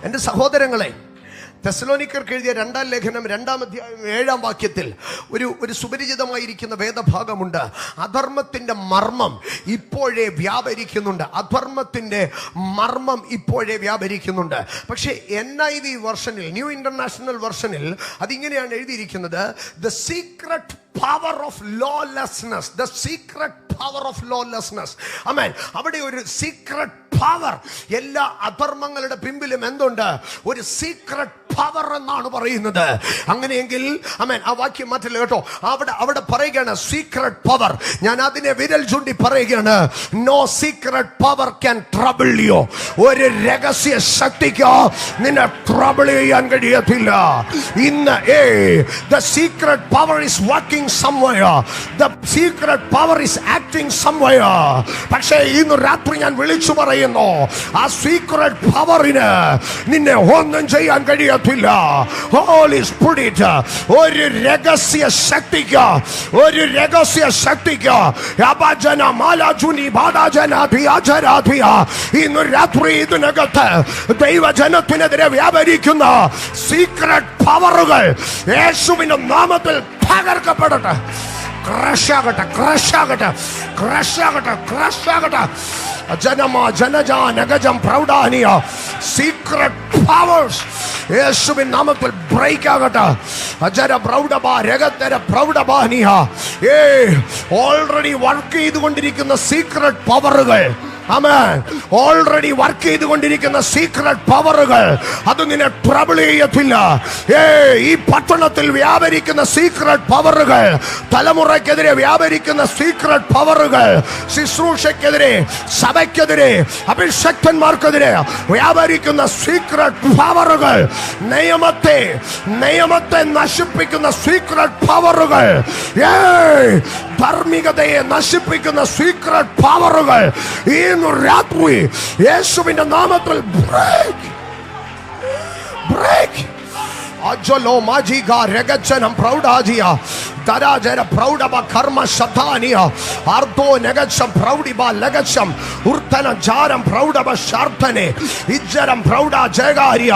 എൻ്റെ സഹോദരങ്ങളെ, തെസ്സലോനിക്കർക്ക് എഴുതിയ 2-ാം ലേഖനം 2-ാം അധ്യായം 7-ാം വാക്യത്തിൽ ഒരു സുപരിചിതമായിരിക്കുന്ന വേദഭാഗമുണ്ട്. അധർമ്മത്തിൻ്റെ മർമ്മം ഇപ്പോഴേ വ്യാപരിക്കുന്നുണ്ട്. അധർമ്മത്തിൻ്റെ മർമ്മം ഇപ്പോഴേ വ്യാപരിക്കുന്നുണ്ട്. പക്ഷേ NIV വെർഷനിൽ, ന്യൂ ഇന്റർനാഷണൽ വെർഷനിൽ അതിങ്ങനെയാണ് എഴുതിയിരിക്കുന്നത്: the secret power of lawlessness, the secret power of lawlessness. ആമേൻ. അവിടെ ഒരു സീക്രട്ട് പവർ, എല്ലാ അധർമ്മങ്ങളുടെ പിമ്പിലും എന്തുണ്ട്? ഒരു സീക്രട്ട് പവർ എന്നാണ് പറയുന്നത്. അങ്ങനെയെങ്കിൽ ആമേൻ, ആ വാക്യം മാറ്റില്ല കേട്ടോ. അവിടെ പറയുകയാണ് സീക്രട്ട് പവർ. ഞാൻ അതിനെ വിരൽ ചൂണ്ടി പറയുകയാണ്, no secret power can trouble you. ഒരു രഹസ്യ ശക്തിക്ക് നിന്നെ ട്രബിൾ ചെയ്യാൻ കഴിയത്തില്ല. ഇന്ന് the secret power is working somewhere, the secret power is acting somewhere. പക്ഷേ ഇന്ന് രാത്രി ഞാൻ വിളിച്ചു പറയുന്നു, ആ സീക്രട്ട് പവറിന് നിന്നെ ഒന്നും ചെയ്യാൻ കഴിയത്തില്ല. Holy Spirit, ഒരു രഹസ്യ ശക്തിക്ക്, ഒരു രഹസ്യ ശക്തിക്ക് അബജന മാലാജുനി ബാദാജനാധി അജരാധിയ ഇന്ന് രാത്രി ഇതിനകത്ത് ദൈവജനത്തിനെതിരെ വ്യാപരിക്കുന്ന സീക്രട്ട് പവറുകൾ യേശുവിന്റെ നാമത്തിൽ തകർക്കപ്പെടട്ടെ. ക്രഷാകട്ടെ, ക്രഷാകട്ടെ, ക്രഷാകട്ടെ, ക്രഷാകട്ടെ. ജനജാനഗജം പ്രൗഢാനിയ സീക്രട്ട് പവേഴ്സ് യേശുവിൻ നാമത്തിൽ ബ്രേക്ക് ആകട്ടെ. അജര പ്രൗഢബാ രഗതര പ്രൗഢബാനിയ ഓൾറെഡി വർക്ക് ചെയ്തുകൊണ്ടിരിക്കുന്ന സീക്രട്ട് പവറുകൾ, ആമേൻ, ഓൾറെഡി വർക്ക് ചെയ്തുകൊണ്ടിരിക്കുന്ന സീക്രട്ട് പവറുകൾ അത് നിന്നെ ട്രബിൾ ചെയ്യത്തില്ല. ഈ പട്ടണത്തിൽ വ്യാപരിക്കുന്ന സീക്രട്ട് പവറുകൾ, തലമുറയ്ക്കെതിരെ വ്യാപരിക്കുന്ന സീക്രട്ട് പവറുകൾ, ശുശ്രൂഷയ്ക്കെതിരെ, സഭയ്ക്കെതിരെ, അഭിഷക്തന്മാർക്കെതിരെ വ്യാപരിക്കുന്ന സീക്രട്ട് പവറുകൾ, നിയമത്തെ നശിപ്പിക്കുന്ന സീക്രട്ട് പവറുകൾ, ധാർമ്മികതയെ നശിപ്പിക്കുന്ന സീക്രട്ട് പവറുകൾ ഇന്ന് രാത്രി യേശുവിന്റെ നാമത്തിൽ ബ്രേക്ക്. അജലോ മാജിഗ രഗജനം പ്രൗഢാജിയ ദരാജര പ്രൗഢബ കർമ്മ ശതാനിയ അർദ്ധോ നഗജം പ്രൗഢിബ ലഗജം ഉർത്തന ജാരം പ്രൗഢബ ശാർത്തനെ ഇജ്ജരം പ്രൗഢ ജയകാരിയ.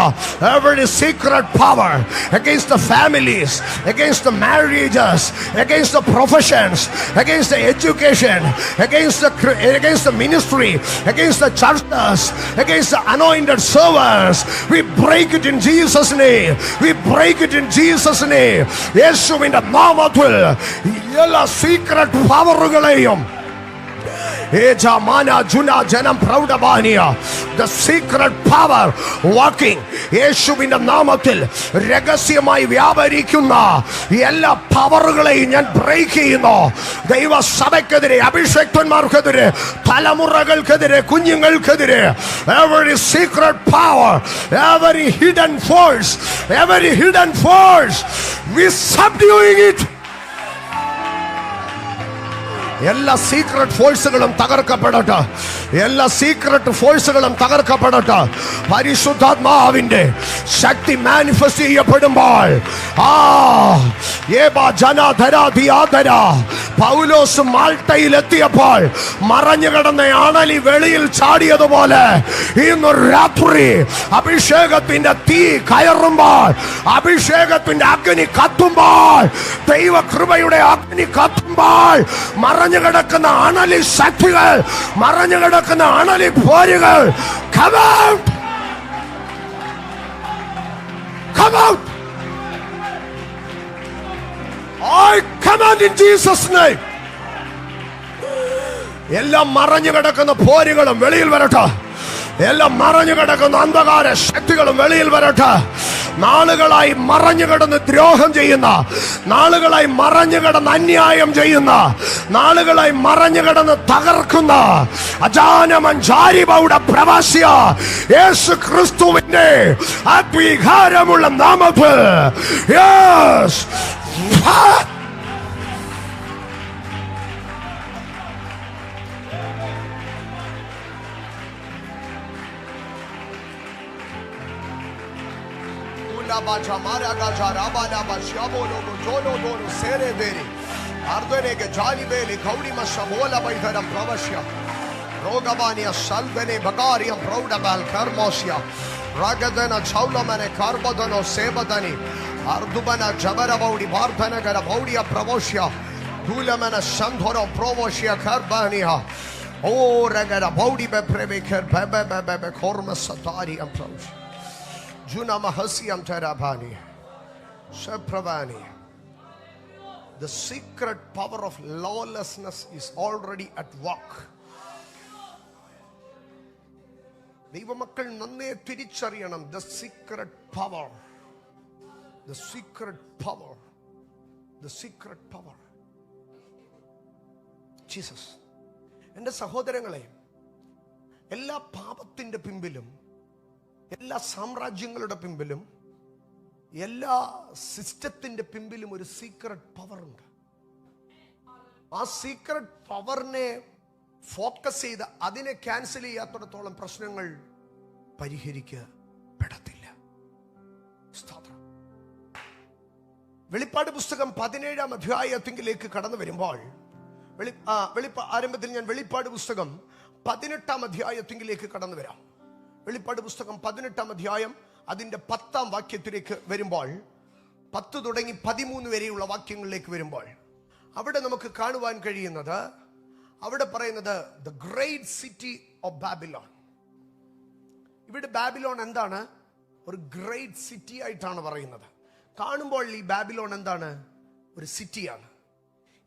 Every secret power against the families, against the marriages, against the professions, against the education, against the ministry, against the churches, against the anointed servants, we break it in Jesus' name. We break it in Jesus' name. യേശുവിന്റെ നാമത്തിൽ എല്ലാ secret പവറുകളെയും the secret power working യേശുവിന്റെ നാമത്തിൽ രഹസ്യമായി വ്യാപരിക്കുന്ന എല്ലാ പവറുകളെയും ഞാൻ break ചെയ്യുന്നു. ദൈവസഭയ്ക്കെതിരെ, അഭിഷക്തന്മാർക്കെതിരെ, തലമുറകൾക്കെതിരെ, കുഞ്ഞുങ്ങൾക്കെതിരെ every secret power, every hidden force, we subduing it. എല്ലാ സീക്രട്ട് ഫോഴ്സുകളും തകർക്കപ്പെടട്ടെ. എല്ലാ സീക്രട്ട് ഫോഴ്സുകളും തകർക്കപ്പെടട്ടെ. പരിശുദ്ധാത്മാവിന്റെ ശക്തി മാനിഫെസ്റ്റ് ചെയ്യപ്പെടുമ്പോൾ പൗലോസ് മാൾട്ടയിൽ എത്തിയപ്പോൾ മറഞ്ഞു കിടന്ന അണലി വെളിയിൽ ചാടിയതുപോലെ ഇന്ന് രാത്രി അഭിഷേകത്തിന്റെ തീ കയറുമ്പോൾ, അഭിഷേകത്തിന്റെ അഗ്നി കത്തുമ്പോൾ, ദൈവകൃപയുടെ അഗ്നി കത്തുമ്പോൾ മറഞ്ഞു കിടക്കുന്ന അണലി ശക്തികൾ, മറഞ്ഞു കിടക്കുന്ന അണലി പോരുകൾ come out, come out. I command in Jesus' name. എല്ലാം മറഞ്ഞു കിടക്കുന്ന പോരുകളും വെളിയിൽ വരട്ടെ. എല്ലാം മറഞ്ഞു കിടക്കുന്ന അന്ധകാര ശക്തികളും വെളിയിൽ വരട്ടെ. നാളുകളായി മറഞ്ഞു കിടന്ന് ദ്രോഹം ചെയ്യുന്ന, നാളുകളായി മറഞ്ഞു കിടന്ന് അന്യായം ചെയ്യുന്ന, നാളുകളായി മറഞ്ഞു കിടന്ന് തകർക്കുന്ന അജാനമഞ്ചാരിബയുടെ പ്രവാസിയ യേശു ക്രിസ്തുവിന്റെ അധികാരമുള്ള നാമത്തിൽ Bacha Mara Gaja Rabana Bashabolo Jolo Doro Sere Beri Ardene Jali Beli Kaudi Mashamola Baitaram Pravasya Rogabania Salvene Bagariam Prodabal Karmosia Ragadana Chaulamane Karbadano Sebadani Ardubana Jabara Baudi Bardhanagara Baudia Pravoshia Dulamana Sandhoro Provoshia Karbania Oh Ragara Baudi Bepreviker Bebe Korma Satari Approach Juna Mahasiam Terabani Shepravani. The secret power of lawlessness is already at work. ദൈവമക്കൾ നന്നേ തിരിച്ചറിയണം. The secret power. The secret power. The secret power. Jesus. എൻ്റെ സഹോദരങ്ങളെ, എല്ലാ പാപത്തിൻ്റെ പിമ്പിലും, എല്ലാ സാമ്രാജ്യങ്ങളുടെ പിമ്പിലും, എല്ലാ സിസ്റ്റത്തിന്റെ പിമ്പിലും ഒരു സീക്രട്ട് പവർ ഉണ്ട്. ആ സീക്രട്ട് പവറിനെ ഫോക്കസ് ചെയ്ത് അതിനെ ക്യാൻസൽ ചെയ്യാത്തിടത്തോളം പ്രശ്നങ്ങൾ പരിഹരിക്കപ്പെടത്തില്ല. വെളിപ്പാട് പുസ്തകം 17-ാം അധ്യായത്തിലേക്ക് കടന്നു വരുമ്പോൾ ആരംഭത്തിൽ ഞാൻ വെളിപ്പാട് പുസ്തകം 18-ാം അധ്യായത്തിലേക്ക് കടന്നു വരാം. വെളിപ്പാട് പുസ്തകം 18-ാം അധ്യായം അതിൻ്റെ 10-ാം വാക്യത്തിലേക്ക് വരുമ്പോൾ, 10 തുടങ്ങി 13 വരെയുള്ള വാക്യങ്ങളിലേക്ക് വരുമ്പോൾ അവിടെ നമുക്ക് കാണുവാൻ കഴിയുന്നത്, അവിടെ പറയുന്നത് the great city of Babylon. ഇവിടെ ബാബിലോൺ എന്താണ്? ഒരു ഗ്രേറ്റ് സിറ്റി ആയിട്ടാണ് പറയുന്നത്. കാണുമ്പോൾ ഈ ബാബിലോൺ എന്താണ്? ഒരു സിറ്റിയാണ്.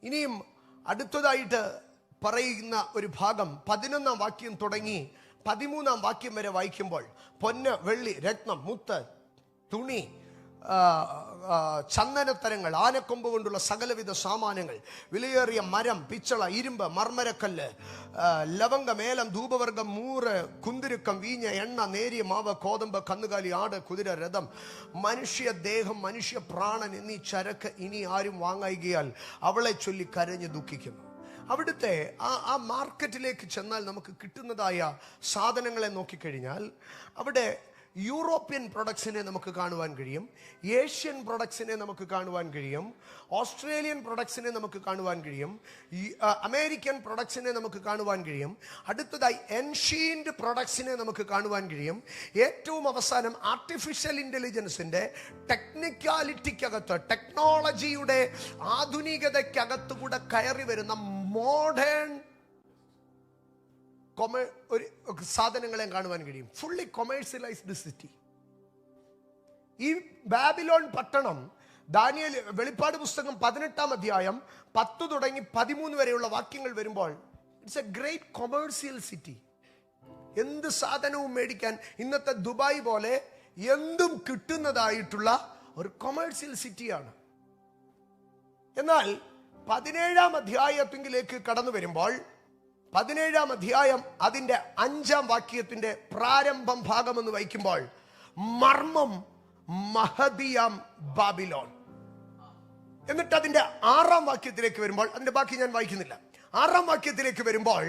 ഇനിയും അടുത്തതായിട്ട് പറയുന്ന ഒരു ഭാഗം 11-ാം വാക്യം തുടങ്ങി 13-ാം വാക്യം വരെ വായിക്കുമ്പോൾ പൊന്ന്, വെള്ളി, രത്നം, മുത്ത്, തുണി, ചന്ദനത്തരങ്ങൾ, ആനക്കൊമ്പ് കൊണ്ടുള്ള സകലവിധ സാമാനങ്ങൾ, വിലയേറിയ മരം, പിച്ചള, ഇരുമ്പ്, മർമരക്കല്ല്, ലവംഗം, ഏലം, ധൂപവർഗം, മൂറ്, കുന്തിരുക്കം, വീഞ്ഞ, എണ്ണ, നേരിയ മാവ്, കോതമ്പ്, കന്നുകാലി, ആട്, കുതിര, രഥം, മനുഷ്യ ദേഹം, മനുഷ്യ പ്രാണൻ എന്നീ ചരക്ക് ഇനി ആരും വാങ്ങായികയാൽ അവളെ ചൊല്ലി കരഞ്ഞ് ദുഃഖിക്കുന്നു. അവിടുത്തെ ആ മാർക്കറ്റിലേക്ക് ചെന്നാൽ നമുക്ക് കിട്ടുന്നതായ സാധനങ്ങളെ നോക്കിക്കഴിഞ്ഞാൽ അവിടെ യൂറോപ്യൻ പ്രൊഡക്ട്സിനെ നമുക്ക് കാണുവാൻ കഴിയും, ഏഷ്യൻ പ്രൊഡക്ട്സിനെ നമുക്ക് കാണുവാൻ കഴിയും, ഓസ്ട്രേലിയൻ പ്രൊഡക്ട്സിനെ നമുക്ക് കാണുവാൻ കഴിയും, അമേരിക്കൻ പ്രൊഡക്ട്സിനെ നമുക്ക് കാണുവാൻ കഴിയും. അടുത്തതായി എൻഷ്യന്റ് പ്രൊഡക്ട്സിനെ നമുക്ക് കാണുവാൻ കഴിയും. ഏറ്റവും അവസാനം ആർട്ടിഫിഷ്യൽ ഇന്റലിജൻസിന്റെ ടെക്നിക്കാലിറ്റിക്കകത്ത്, ടെക്നോളജിയുടെ ആധുനികതയ്ക്കകത്തുകൂടെ കയറി വരുന്ന മോഡേൺ സാധനങ്ങളെ കാണുവാൻ കഴിയും. Fully commercialized city. ഈ ബാബിലോൺ പട്ടണം ദാനിയേൽ വെളിപ്പാട് പുസ്തകം 18-ാം അധ്യായം 10 തുടങ്ങി 13 വരെയുള്ള വാക്യങ്ങൾ വരുമ്പോൾ it's A great commercial city. എന്ത് സാധനവും മേടിക്കാൻ ഇന്നത്തെ ദുബായ് പോലെ എന്തും കിട്ടുന്നതായിട്ടുള്ള ഒരു കൊമേഴ്സ്യൽ സിറ്റിയാണ്. എന്നാൽ 17-ാം അധ്യായത്തിലേക്ക് കടന്നു വരുമ്പോൾ 17-ാം അധ്യായം അതിൻ്റെ 5-ാം വാക്യത്തിന്റെ പ്രാരംഭം ഭാഗം എന്ന് വായിക്കുമ്പോൾ മർമ്മം മഹദിയാം ബാബിലോൺ. എന്നിട്ട് അതിന്റെ 6-ാം വാക്യത്തിലേക്ക് വരുമ്പോൾ, അതിന്റെ ബാക്കി ഞാൻ വായിക്കുന്നില്ല, 6-ാം വാക്യത്തിലേക്ക് വരുമ്പോൾ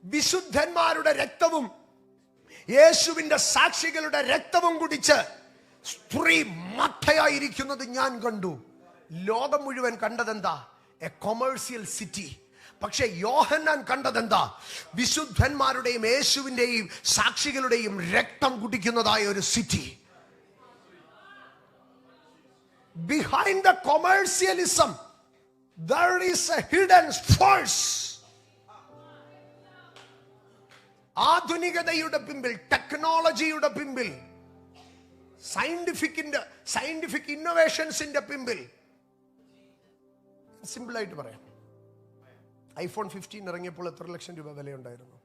വിശുദ്ധന്മാരുടെ രക്തവും യേശുവിന്റെ സാക്ഷികളുടെ രക്തവും കുടിച്ച് സ്ത്രീ മത്തയായിരിക്കുന്നത് ഞാൻ കണ്ടു. ലോകം മുഴുവൻ കണ്ടതെന്താ? A commercial city. പക്ഷെ യോഹന്നാൻ കണ്ടതെന്താ? വിശുദ്ധന്മാരുടെയും യേശുവിന്റെയും സാക്ഷികളുടെയും രക്തം കുടിക്കുന്നതായ ഒരു city. Behind the commercialism there is a hidden force. ആധുനികതയുടെ പിമ്പിൽ, ടെക്നോളജിയുടെ പിമ്പിൽ, സയന്റിഫിക് ഇന്നോവേഷൻസിന്റെ പിമ്പിൽ, സിമ്പിൾ ആയിട്ട് പറയാം, iPhone 15 ഇറങ്ങിയപ്പോൾ എത്ര ലക്ഷം രൂപ വിലയുണ്ടായിരുന്നു?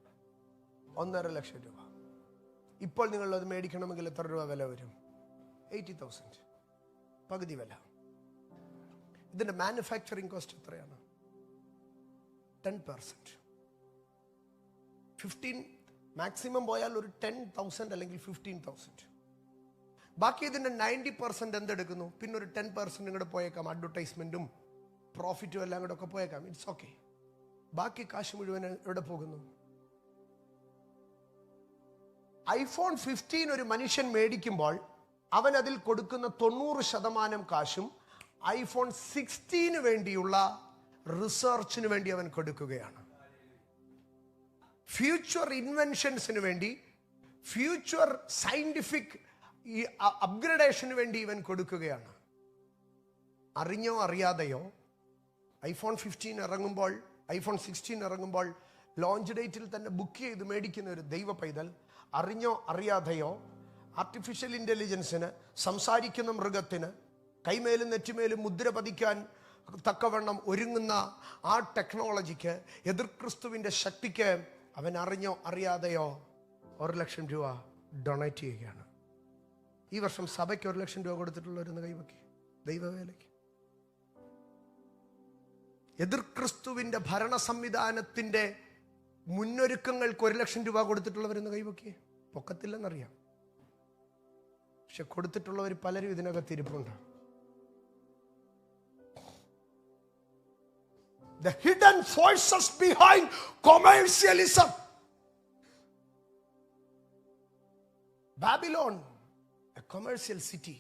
1.5 ലക്ഷം രൂപ. ഇപ്പോൾ നിങ്ങൾ അത് മേടിക്കണമെങ്കിൽ എത്ര രൂപ വില വരും? 80,000, പകുതി വില. ഇതിന്റെ മാനുഫാക്ചറിങ് കോസ്റ്റ് എത്രയാണ്? 10%. 15 മാക്സിമം പോയാൽ ഒരു 10,000 അല്ലെങ്കിൽ 15,000. ബാക്കി ഇതിന്റെ 90% എന്തെടുക്കുന്നു? പിന്നെ ഒരു 10% ഇങ്ങോട്ട് പോയേക്കാം, അഡ്വർടൈസ്മെന്റും പ്രോഫിറ്റും എല്ലാം കൂടെ ഒക്കെ പോയേക്കാം. It's okay. ബാക്കി കാശ് മുഴുവൻ എവിടെ പോകുന്നു? iPhone 15 ഒരു മനുഷ്യൻ മേടിക്കുമ്പോൾ അവൻ അതിൽ കൊടുക്കുന്ന 90% കാശും iPhone 16 വേണ്ടിയുള്ള റിസർച്ചിന് വേണ്ടി അവൻ കൊടുക്കുകയാണ്. ഫ്യൂച്ചർ ഇൻവെൻഷൻസിന് വേണ്ടി, ഫ്യൂച്ചർ സയന്റിഫിക് ഈ അപ്ഗ്രഡേഷന് വേണ്ടി ഇവൻ കൊടുക്കുകയാണ്. അറിഞ്ഞോ അറിയാതെയോ iPhone 15 ഇറങ്ങുമ്പോൾ, iPhone 16 ഇറങ്ങുമ്പോൾ ലോഞ്ച് ഡേറ്റിൽ തന്നെ ബുക്ക് ചെയ്ത് മേടിക്കുന്ന ഒരു ദൈവ പൈതൽ അറിഞ്ഞോ അറിയാതെയോ ആർട്ടിഫിഷ്യൽ ഇൻ്റലിജൻസിന്, സംസാരിക്കുന്ന മൃഗത്തിന്, കൈമേലും നെറ്റിമേലും മുദ്ര പതിക്കാൻ തക്കവണ്ണം ഒരുങ്ങുന്ന ആ ടെക്നോളജിക്ക്, എതിർ ക്രിസ്തുവിൻ്റെ ശക്തിക്ക് അവൻ അറിഞ്ഞോ അറിയാതെയോ 1,00,000 രൂപ ഡൊണേറ്റ് ചെയ്യുകയാണ്. ഈ വർഷം സഭയ്ക്ക് 1,00,000 രൂപ കൊടുത്തിട്ടുള്ളവരെന്ന് കൈവയ്ക്ക്. ദൈവവേലയ്ക്ക് എതിർ ക്രിസ്തുവിൻ്റെ ഭരണ സംവിധാനത്തിൻ്റെ മുന്നൊരുക്കങ്ങൾക്ക് 1,00,000 രൂപ കൊടുത്തിട്ടുള്ളവരെന്ന് കൈവയ്ക്ക്. പൊക്കത്തില്ലെന്നറിയാം, പക്ഷെ കൊടുത്തിട്ടുള്ളവർ പലരും ഇതിനകത്ത് ഇരിപ്പുണ്ട്. The hidden forces behind commercialism. Babylon, a commercial city.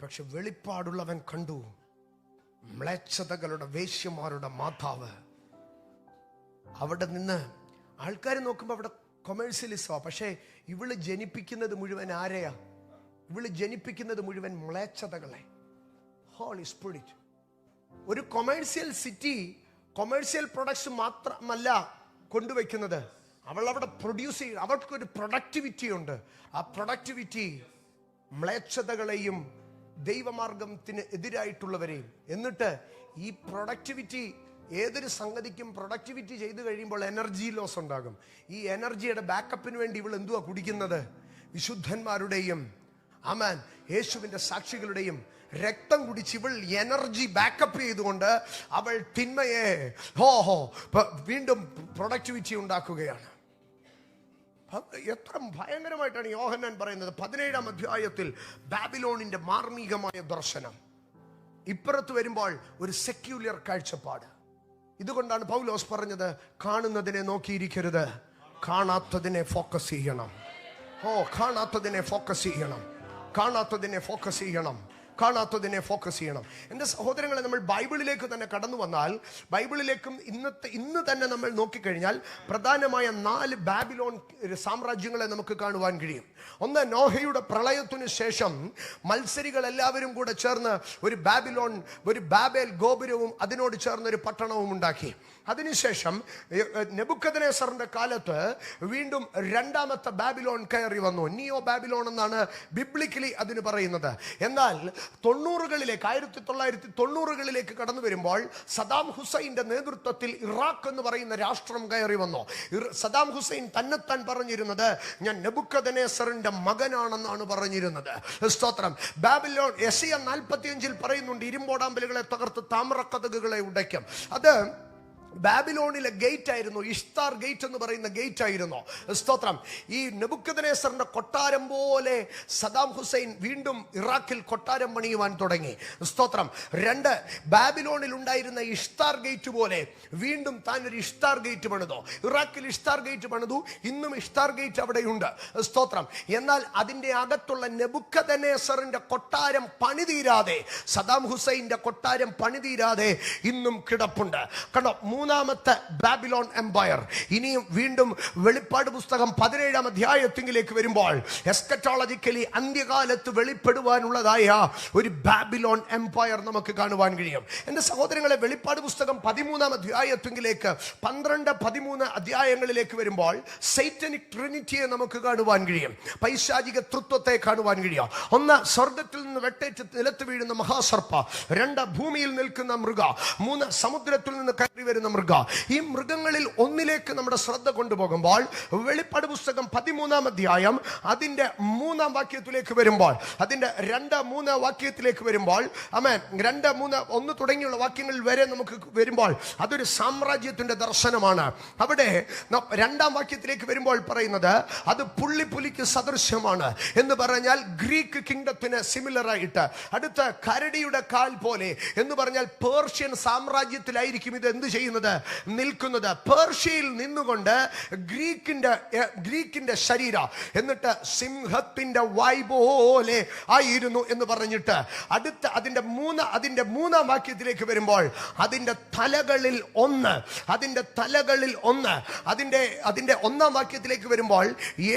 പക്ഷെ വെളിപ്പാടുള്ളവൻ കണ്ടു മ്ലേച്ഛതകളുടെ വേശ്യമാരുടെ മാതാവ്. അവിടെ നിന്ന് ആൾക്കാർ നോക്കുമ്പോൾ അവിടെ കൊമേഴ്സ്യലിസമാ. പക്ഷേ ഇവള് ജനിപ്പിക്കുന്നത് മുഴുവൻ ആരെയാ? ഇവള് ജനിപ്പിക്കുന്നത് മുഴുവൻ മ്ലേച്ഛതകളെ. Holy spirit. ഒരു കൊമേഴ്സ്യൽ സിറ്റി കൊമേഴ്സ്യൽ പ്രൊഡക്ട്സ് മാത്രമല്ല കൊണ്ടുവയ്ക്കുന്നത്, അവൾ അവിടെ പ്രൊഡ്യൂസ് ചെയ്യും. അവർക്കൊരു പ്രൊഡക്ടിവിറ്റി ഉണ്ട്. ആ പ്രൊഡക്ടിവിറ്റി മ്ലേച്ഛതകളെയും ദൈവമാർഗത്തിന് എതിരായിട്ടുള്ളവരെയും. എന്നിട്ട് ഈ പ്രൊഡക്ടിവിറ്റി, ഏതൊരു സംഗതിക്കും പ്രൊഡക്ടിവിറ്റി ചെയ്തു കഴിയുമ്പോൾ എനർജി ലോസ് ഉണ്ടാകും. ഈ എനർജിയുടെ ബാക്കപ്പിന് വേണ്ടി ഇവൾ എന്തുവാ കുടിക്കുന്നത്? വിശുദ്ധന്മാരുടെയും ആമേൻ യേശുവിൻ്റെ സാക്ഷികളുടെയും രക്തം കുടിച്ച് ഇവൾ എനർജി ബാക്കപ്പ് ചെയ്തുകൊണ്ട് അവൾ തിന്മയെ വീണ്ടും പ്രൊഡക്ടിവിറ്റി ഉണ്ടാക്കുകയാണ്. എത്ര ഭയങ്കരമായിട്ടാണ് യോഹന്നാൻ പറയുന്നത് 17-ാം അധ്യായത്തിൽ ബാബിലോണിന്റെ മാർമികമായ ദർശനം. ഇപ്പുറത്ത് വരുമ്പോൾ ഒരു സെക്യുലർ കാഴ്ചപ്പാട്. ഇതുകൊണ്ടാണ് പൗലോസ് പറഞ്ഞത്, കാണുന്നതിനെ നോക്കിയിരിക്കരുത്, കാണാത്തതിനെ ഫോക്കസ് ചെയ്യണം. കാണാത്തതിനെ ഫോക്കസ് ചെയ്യണം, കാണാത്തതിനെ ഫോക്കസ് ചെയ്യണം, കാണാത്തതിനെ ഫോക്കസ് ചെയ്യണം. എൻ്റെ സഹോദരങ്ങളെ, നമ്മൾ ബൈബിളിലേക്ക് തന്നെ കടന്നു വന്നാൽ, ബൈബിളിലേക്കും ഇന്ന് തന്നെ നമ്മൾ നോക്കിക്കഴിഞ്ഞാൽ പ്രധാനമായ 4 ബാബിലോൺ സാമ്രാജ്യങ്ങളെ നമുക്ക് കാണുവാൻ കഴിയും. ഒന്ന്, നോഹയുടെ പ്രളയത്തിനു ശേഷം മത്സരികൾ എല്ലാവരും കൂടെ ചേർന്ന് ഒരു ബാബേൽ ഗോപുരവും അതിനോട് ചേർന്ന് ഒരു പട്ടണവും ഉണ്ടാക്കി. അതിനുശേഷം നെബൂഖദ്നേസറിന്റെ കാലത്ത് വീണ്ടും 2ാമത്തെ ബാബിലോൺ കയറി വന്നു. നിയോ ബാബിലോൺ എന്നാണ് ബിബ്ലിക്കലി അതിന് പറയുന്നത്. എന്നാൽ 1990കളിലേക്ക് കടന്നു വരുമ്പോൾ സദാം ഹുസൈന്റെ നേതൃത്വത്തിൽ ഇറാഖ് എന്ന് പറയുന്ന രാഷ്ട്രം കയറി വന്നു. സദാം ഹുസൈൻ തന്നെത്താൻ പറഞ്ഞിരുന്നത് ഞാൻ നെബൂഖദ്നേസറിന്റെ മകനാണെന്നാണ് പറഞ്ഞിരുന്നത്. സ്തോത്രം. ബാബിലോൺ യെശയ്യാ 45 പറയുന്നുണ്ട്, ഇരുമ്പോടാമ്പലുകളെ തകർത്ത് താമ്രക്കതകുകളെ ഉടയ്ക്കും. അത് ബാബിലോണിലെ ഗേറ്റ് ആയിരുന്നു. ഇഷ്താർ ഗേറ്റ് എന്ന് പറയുന്ന ഗേറ്റ് ആയിരുന്നു. സ്തോത്രം. ഈ നെബൂഖദ്നേസറിന്റെ കൊട്ടാരം പോലെ സദാം ഹുസൈൻ വീണ്ടും ഇറാഖിൽ കൊട്ടാരം പണിയുവാൻ തുടങ്ങി. സ്തോത്രം. 2, ബാബിലോണിൽ ഉണ്ടായിരുന്ന ഇഷ്താർ ഗേറ്റ് പോലെ വീണ്ടും താൻ ഒരു ഇഷ്താർ ഗേറ്റ് പണിതു. ഇറാഖിൽ ഇഷ്താർ ഗേറ്റ് പണിതു. ഇന്നും ഇഷ്താർ ഗേറ്റ് അവിടെയുണ്ട്. സ്തോത്രം. എന്നാൽ അതിന്റെ അകത്തുള്ള നെബൂഖദ്നേസറിന്റെ കൊട്ടാരം പണിതീരാതെ, സദാം ഹുസൈന്റെ കൊട്ടാരം പണിതീരാതെ ഇന്നും കിടപ്പുണ്ട്. കണ്ടോ, 3ാമത്തെ ബാബിലോൺ എംപയർ. ഇനിയും വീണ്ടും വെളിപ്പാട് പുസ്തകം 17-ാം അധ്യായത്തിലേക്ക് വരുമ്പോൾ എസ്കറ്റോളജിക്കലി അന്ത്യകാലത്ത് വെളിപ്പെടുവാനുള്ളതായ ഒരു ബാബിലോൺ എംപയർ നമുക്ക് കാണുവാൻ കഴിയും. എൻ്റെ സഹോദരങ്ങളെ, വെളിപ്പാട് പുസ്തകം 13-ാം അധ്യായത്തിലേക്ക് 12-13 അധ്യായങ്ങളിലേക്ക് വരുമ്പോൾ സൈറ്റനിക് ട്രിനിറ്റിയെ നമുക്ക് കാണുവാൻ കഴിയും. പൈശാചിക തൃത്വത്തെ കാണുവാൻ കഴിയും. 1, സ്വർഗത്തിൽ നിന്ന് വെട്ടേറ്റ് നിലത്ത് വീഴുന്ന മഹാസർപ്പ. 2, ഭൂമിയിൽ നിൽക്കുന്ന മൃഗ. 3, സമുദ്രത്തിൽ നിന്ന് കയറി വരുന്ന മൃഗ. ഈ മൃഗങ്ങളിൽ ഒന്നിലേക്ക് നമ്മുടെ ശ്രദ്ധ കൊണ്ടുപോകുമ്പോൾ വെളിപ്പാട് പുസ്തകം 13-ാം അധ്യായം അതിന്റെ 3-ാം വാക്യത്തിലേക്ക് വരുമ്പോൾ, അതിന്റെ 2-3 വാക്യത്തിലേക്ക് വരുമ്പോൾ, ആമേൻ, 2-3-1 തുടങ്ങിയുള്ള വാക്യങ്ങളിൽ വരെ നമുക്ക് വരുമ്പോൾ അതൊരു സാമ്രാജ്യത്തിന്റെ ദർശനമാണ്. അവിടെ 2-ാം വാക്യത്തിലേക്ക് വരുമ്പോൾ പറയുന്നത് അത് പുള്ളിപ്പുലിക്ക് സദൃശ്യമാണ് എന്ന് പറഞ്ഞാൽ ഗ്രീക്ക് കിങ്ഡത്തിന് സിമിലർ സിമിലറായിട്ട്, അടുത്ത കരടിയുടെ കാൽ പോലെ എന്ന് പറഞ്ഞാൽ പേർഷ്യൻ സാമ്രാജ്യത്തിലായിരിക്കും ഇത് എന്ത് ചെയ്യുന്നത്, നിൽക്കുന്നത്. പേർഷ്യയിൽ നിന്നുകൊണ്ട് ഗ്രീക്കിന്റെ ശരീരം, എന്നിട്ട് സിംഹത്തിന്റെ വായ് പോലെ ആയിരുന്നു എന്ന് പറഞ്ഞിട്ട് അടുത്ത അതിന്റെ മൂന്നാം വാക്യത്തിലേക്ക് വരുമ്പോൾ അതിന്റെ തലകളിൽ ഒന്ന് അതിന്റെ ഒന്നാം വാക്യത്തിലേക്ക് വരുമ്പോൾ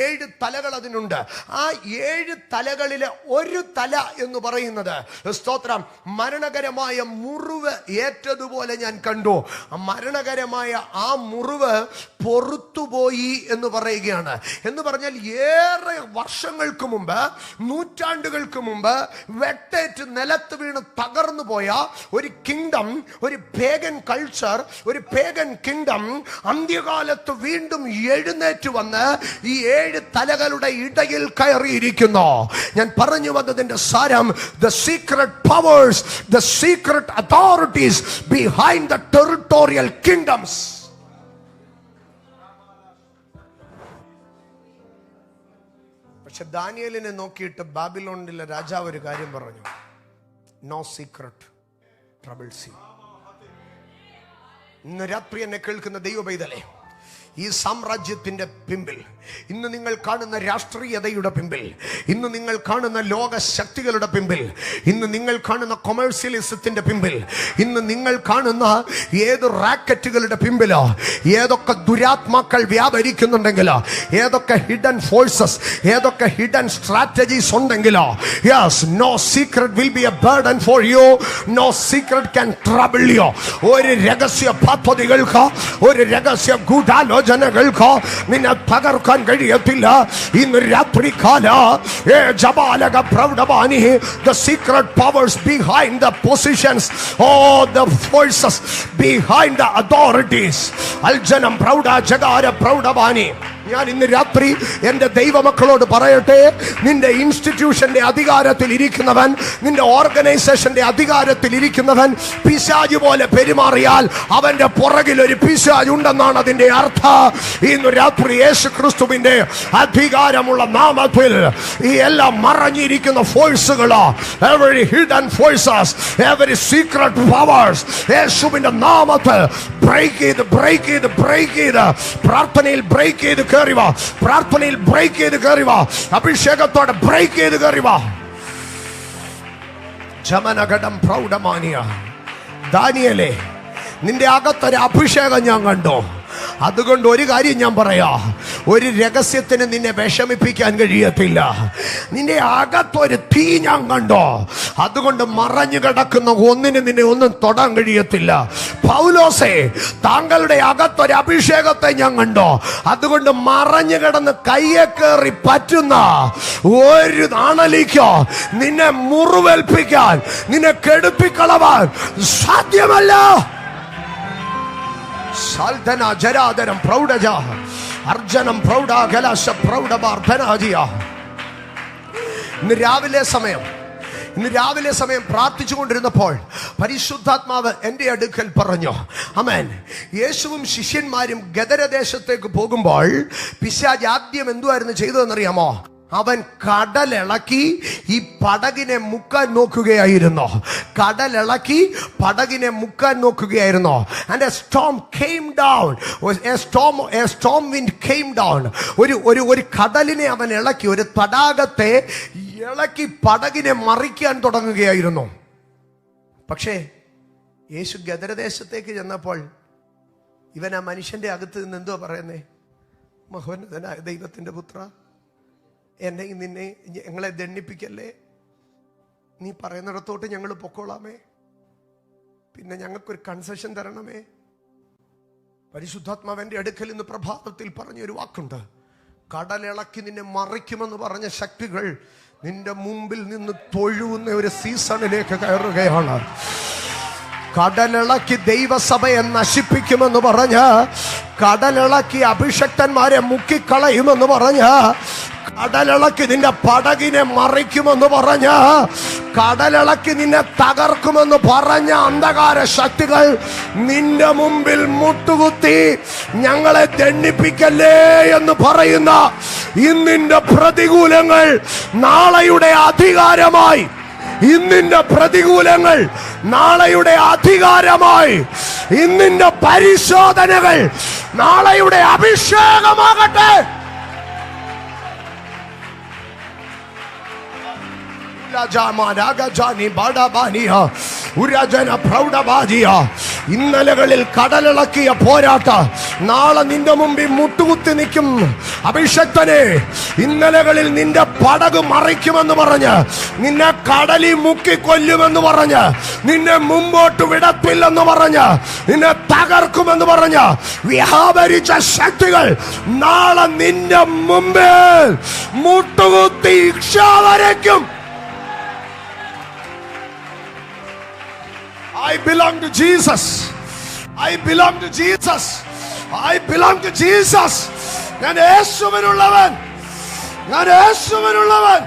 7 തലകൾ അതിനുണ്ട്. ആ 7 തലകളിലെ ഒരു തല എന്ന് പറയുന്നത്, സ്തോത്രം, മരണകരമായ മുറിവ് ഏറ്റതുപോലെ ഞാൻ കണ്ടു. മരണകരമായ ആ മുറിവ് പൊറുത്തുപോയി എന്ന് പറയുകയാണ്. എന്ന് പറഞ്ഞാൽ ഏറെ വർഷങ്ങൾക്ക് മുമ്പ്, നൂറ്റാണ്ടുകൾക്ക് മുമ്പ് വെട്ടേറ്റ് നിലത്ത് വീണ് തകർന്നു പോയ ഒരു കിങ്ഡം, ഒരു പേഗൻ കൾച്ചർ, ഒരു പേഗൻ കിങ്ഡം അന്ത്യകാലത്ത് വീണ്ടും എഴുന്നേറ്റ് വന്ന് ഈ 7 തലകളുടെ ഇടയിൽ കയറിയിരിക്കുന്നു. ഞാൻ പറഞ്ഞു വന്നതിന്റെ സാരം, the secret powers, the secret authorities behind the territorial kingdoms. പക്ഷെ ദാനിയേലിനെ നോക്കിയിട്ട് ബാബിലോണിലെ രാജാവ് ഒരു കാര്യം പറഞ്ഞു, നോ സീക്രട്ട് ട്രബിൾ സീ. ഇന്ന് രാത്രി എന്നെ കേൾക്കുന്ന ദൈവ പൈതലേ, ഈ സാമ്രാജ്യത്തിന്റെ പിമ്പിൽ, ഇന്ന് നിങ്ങൾ കാണുന്ന രാഷ്ട്രീയതയുടെ പിമ്പിൽ, ഇന്ന് നിങ്ങൾ കാണുന്ന ലോക ശക്തികളുടെ പിമ്പിൽ, ഇന്ന് നിങ്ങൾ കാണുന്ന കൊമേഴ്സ്യലിസത്തിന്റെ പിമ്പിൽ, ഇന്ന് നിങ്ങൾ കാണുന്ന ഏത് റാക്കറ്റുകളുടെ പിമ്പിലോ, ഏതൊക്കെ ദുരാത്മാക്കൾ വ്യാപരിക്കുന്നുണ്ടെങ്കിലോ, ഏതൊക്കെ ഹിഡൻ ഫോഴ്സസ്, ഏതൊക്കെ ഹിഡൻ സ്ട്രാറ്റജീസ് ഉണ്ടെങ്കിലോ, yes, no secret will be a burden for you, no secret can trouble you. ഒരു രഹസ്യ പദ്ധതികൾക്ക്, ഒരു രഹസ്യ ഗൂഢാലോചനകൾക്ക് നിന്നെ തകർക്കാൻ കഴിയത്തില്ല. ഇന്ന് രാത്രി കാല ജബാലക പ്രൗഢവാനി, the secret powers behind the positions, all the forces behind the authorities, അൽജനം പ്രൗഢ ജഗാര പ്രൗഢവാനി. ഞാൻ ഇന്ന് രാത്രി എൻ്റെ ദൈവമക്കളോട് പറയട്ടെ, നിന്റെ ഇൻസ്റ്റിറ്റ്യൂഷന്റെ അധികാരത്തിൽ ഇരിക്കുന്നവൻ, നിന്റെ ഓർഗനൈസേഷന്റെ അധികാരത്തിൽ ഇരിക്കുന്നവൻ പിശാച് പോലെ പെരുമാറിയാൽ അവന്റെ പുറകിൽ ഒരു പിശാച് ഉണ്ടെന്നാണ് അതിന്റെ അർത്ഥം. ഇന്ന് രാത്രി യേശു ക്രിസ്തുവിന്റെ അധികാരമുള്ള നാമത്തിൽ ഈ എല്ലാം മറഞ്ഞിരിക്കുന്ന ഫോഴ്സുകളോ, every hidden forces, every secret powers, യേശുവിന്റെ നാമത്തിൽ ബ്രേക്ക് ചെയ്ത് പ്രാർത്ഥനയിൽ ബ്രേക്ക് ചെയ്ത് കയറി വാ, പ്രാർത്ഥനയിൽ ബ്രേക്ക് ചെയ്ത് കയറി വാ, അഭിഷേകത്തോടെ ബ്രേക്ക് ചെയ്ത് കയറി വാ. ജമനഘടം പ്രൗഢമാനിയ. ദാനിയേലേ, നിന്റെ അകത്തൊരു അഭിഷേകം ഞാൻ കണ്ടു. അതുകൊണ്ട് ഒരു കാര്യം ഞാൻ പറയാ, ഒരു രഹസ്യത്തിന് നിന്നെ വിഷമിപ്പിക്കാൻ കഴിയത്തില്ല. നിന്റെ അകത്തൊരു തീ ഞാൻ കണ്ടോ, അതുകൊണ്ട് മറഞ്ഞു കിടക്കുന്ന ഒന്നിന് നിന്നെ ഒന്നും തൊടാൻ കഴിയത്തില്ല. പൗലോസേ, താങ്കളുടെ അകത്തൊരു അഭിഷേകത്തെ ഞാൻ കണ്ടോ, അതുകൊണ്ട് മറഞ്ഞു കിടന്ന് കയ്യെ കയറി പറ്റുന്ന ഒരു നാണലിക്കോ നിന്നെ മുറിവേൽപ്പിക്കാൻ, നിന്നെ കെടുപ്പിക്കളവാൻ സാധ്യമല്ല. സാൽധന ജരാധരം പ്രൗഢജ അർജനം പ്രൗഢാകലാശ പ്രൗഢമാർദ്ധനാജിയ. ഇന്ന് രാവിലെ സമയം പ്രാർത്ഥിച്ചുകൊണ്ടിരുന്നപ്പോൾ പരിശുദ്ധാത്മാവ് എൻ്റെ അടുക്കൽ പറഞ്ഞു, ആമേൻ, യേശുവും ശിഷ്യന്മാരും ഗദരദേശത്തേക്ക് പോകുമ്പോൾ പിശാച് ആദ്യം എന്തുവായിരുന്നു ചെയ്തതെന്നറിയാമോ? അവൻ കടലിളക്കി ഈ പടകിനെ മുക്കാൻ നോക്കുകയായിരുന്നു. And a storm came down. A storm wind came down. ഒരു കടലിനെ അവൻ ഇളക്കി, ഒരു തടാകത്തെ ഇളക്കി പടകിനെ മറിക്കാൻ തുടങ്ങുകയായിരുന്നു. പക്ഷേ യേശു ഗദരദേശത്തേക്ക് ചെന്നപ്പോൾ ഇവൻ ആ മനുഷ്യന്റെ അകത്ത് നിന്ന് എന്തോ പറയുന്നേ? മഹോന്നതനായ ദൈവത്തിന്റെ പുത്ര, ഞങ്ങളെ ദണ്ഡിപ്പിക്കല്ലേ, നീ പറയുന്നിടത്തോട്ട് ഞങ്ങൾ പൊക്കോളാമേ, പിന്നെ ഞങ്ങൾക്കൊരു കൺസെഷൻ തരണമേ. പരിശുദ്ധാത്മാവിന്റെ അടുക്കൽ ഇന്ന് പ്രഭാതത്തിൽ പറഞ്ഞൊരു വാക്കുണ്ട്, കടലിളക്കി നിന്നെ മറിക്കുമെന്ന് പറഞ്ഞ ശക്തികൾ നിന്റെ മുമ്പിൽ നിന്ന് തൊഴുന്ന ഒരു സീസണിലേക്ക് കയറുകയാണ്. കടലിളക്കി ദൈവസഭയെ നശിപ്പിക്കുമെന്ന് പറഞ്ഞ്, കടലിളക്കി അഭിഷക്തന്മാരെ മുക്കിക്കളയുമെന്ന് പറഞ്ഞ്, കടലിളക്കി നിന്റെ പടകിനെ മറിക്കുമെന്ന് പറഞ്ഞ്, കടലിളക്കി നിന്നെ തകർക്കുമെന്ന് പറഞ്ഞ അന്ധകാര ശക്തികൾ നിന്റെ മുമ്പിൽ മുട്ടുകുത്തി ഞങ്ങളെ ദണ്ഡിപ്പിക്കല്ലേ എന്ന് പറയുന്ന ഇന്നിന്റെ പ്രതികൂലങ്ങൾ നാളെയുടെ അധികാരമായി ഇന്നിന്റെ പ്രതികൂലങ്ങൾ നാളെയുടെ അധികാരമായി, ഇന്നിന്റെ പരിശോധനകൾ നാളെയുടെ അഭിഷേകമാകട്ടെ. ഇന്നലകളിൽ കടലിളക്കിയ പോരാട്ട നാളെ നിന്റെ മുമ്പിൽ മുട്ടുകുത്തി നിൽക്കും. അഭിഷക്തനെ, ഇന്നലകളിൽ നിന്റെ പടക് മറിക്കുമെന്ന് പറഞ്ഞ്, നിന്നെ കടലിൽ മുക്കിക്കൊല്ലുമെന്ന് പറഞ്ഞ്, നിന്നെ മുമ്പോട്ട് വിടത്തില്ലെന്ന് പറഞ്ഞ്, നിന്നെ തകർക്കുമെന്ന് പറഞ്ഞ് വ്യാപരിച്ച ശക്തികൾ നാളെ നിന്റെ മുമ്പിൽ മുട്ടുകുത്തി ഇക്ഷ വരയ്ക്കും. I belong to Jesus. I belong to Jesus. I belong to Jesus. ഞാൻ യേശുവിനുള്ളവൻ, ഞാൻ യേശുവിനുള്ളവൻ.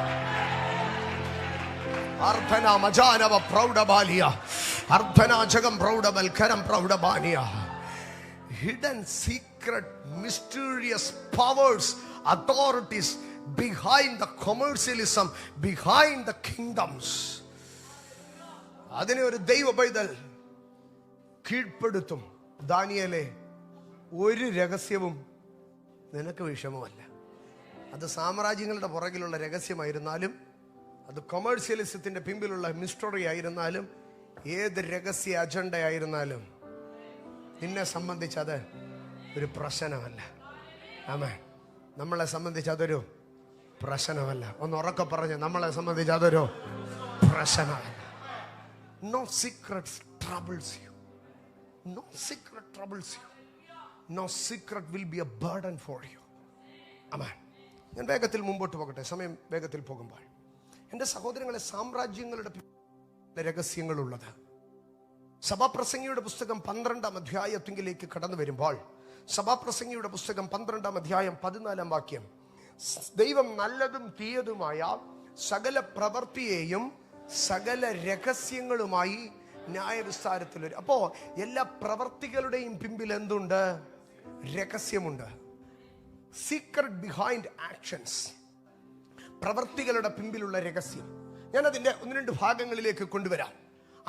Ardhana മജാനവ പ്രൗഢബാലിയ, Ardhana ജഗം പ്രൗഢവൽക്കരം പ്രൗഢബാനിയ. Hidden secret mysterious powers, authorities behind the commercialism, behind the kingdoms. അതിനെ ഒരു ദൈവ പൈതൽ കീഴ്പ്പെടുത്തും. ദാനിയേലേ, ഒരു രഹസ്യവും നിനക്ക് വിഷമമല്ല. അത് സാമ്രാജ്യങ്ങളുടെ പുറകിലുള്ള രഹസ്യമായിരുന്നാലും, അത് കൊമേഴ്സ്യലിസത്തിന്റെ പിമ്പിലുള്ള മിസ്റ്ററി ആയിരുന്നാലും, ഏത് രഹസ്യ അജണ്ട ആയിരുന്നാലും നിന്നെ സംബന്ധിച്ച് അത് ഒരു പ്രശ്നമല്ല. ആമേൻ. നമ്മളെ സംബന്ധിച്ച് അതൊരു പ്രശ്നമല്ല. ഒന്ന് ഉറക്കെ പറഞ്ഞ്, നമ്മളെ സംബന്ധിച്ച് അതൊരു പ്രശ്നമല്ല. No secret troubles you. No secret troubles you. No secret will be a burden for you. Amen. ഞാൻ വേഗത്തിൽ മുമ്പോട്ട് പോകട്ടെ, സമയം വേഗത്തിൽ പോകുമ്പോൾ. എൻ്റെ സഹോദരങ്ങളെ, സാമ്രാജ്യങ്ങളുടെ രഹസ്യങ്ങളുള്ളത് സഭാപ്രസംഗിയുടെ പുസ്തകം 12-ാം അധ്യായത്തിലേക്ക് കടന്നു വരുമ്പോൾ, സഭാപ്രസംഗിയുടെ പുസ്തകം 12-ാം അധ്യായം 14-ാം വാക്യം, ദൈവം നല്ലതും തീയതുമായ സകല പ്രവൃത്തിയെയും സകല രഹസ്യങ്ങളുമായി ന്യായവിസ്താരത്തിൽ വരും. അപ്പോ എല്ലാ പ്രവർത്തികളുടെയും പിമ്പിൽ എന്തുണ്ട്? രഹസ്യമുണ്ട്. Secret behind actions. പ്രവർത്തികളുടെ പിമ്പിലുള്ള രഹസ്യം. ഞാൻ അതിന്റെ 1-2 ഭാഗങ്ങളിലേക്ക് കൊണ്ടുവരാം.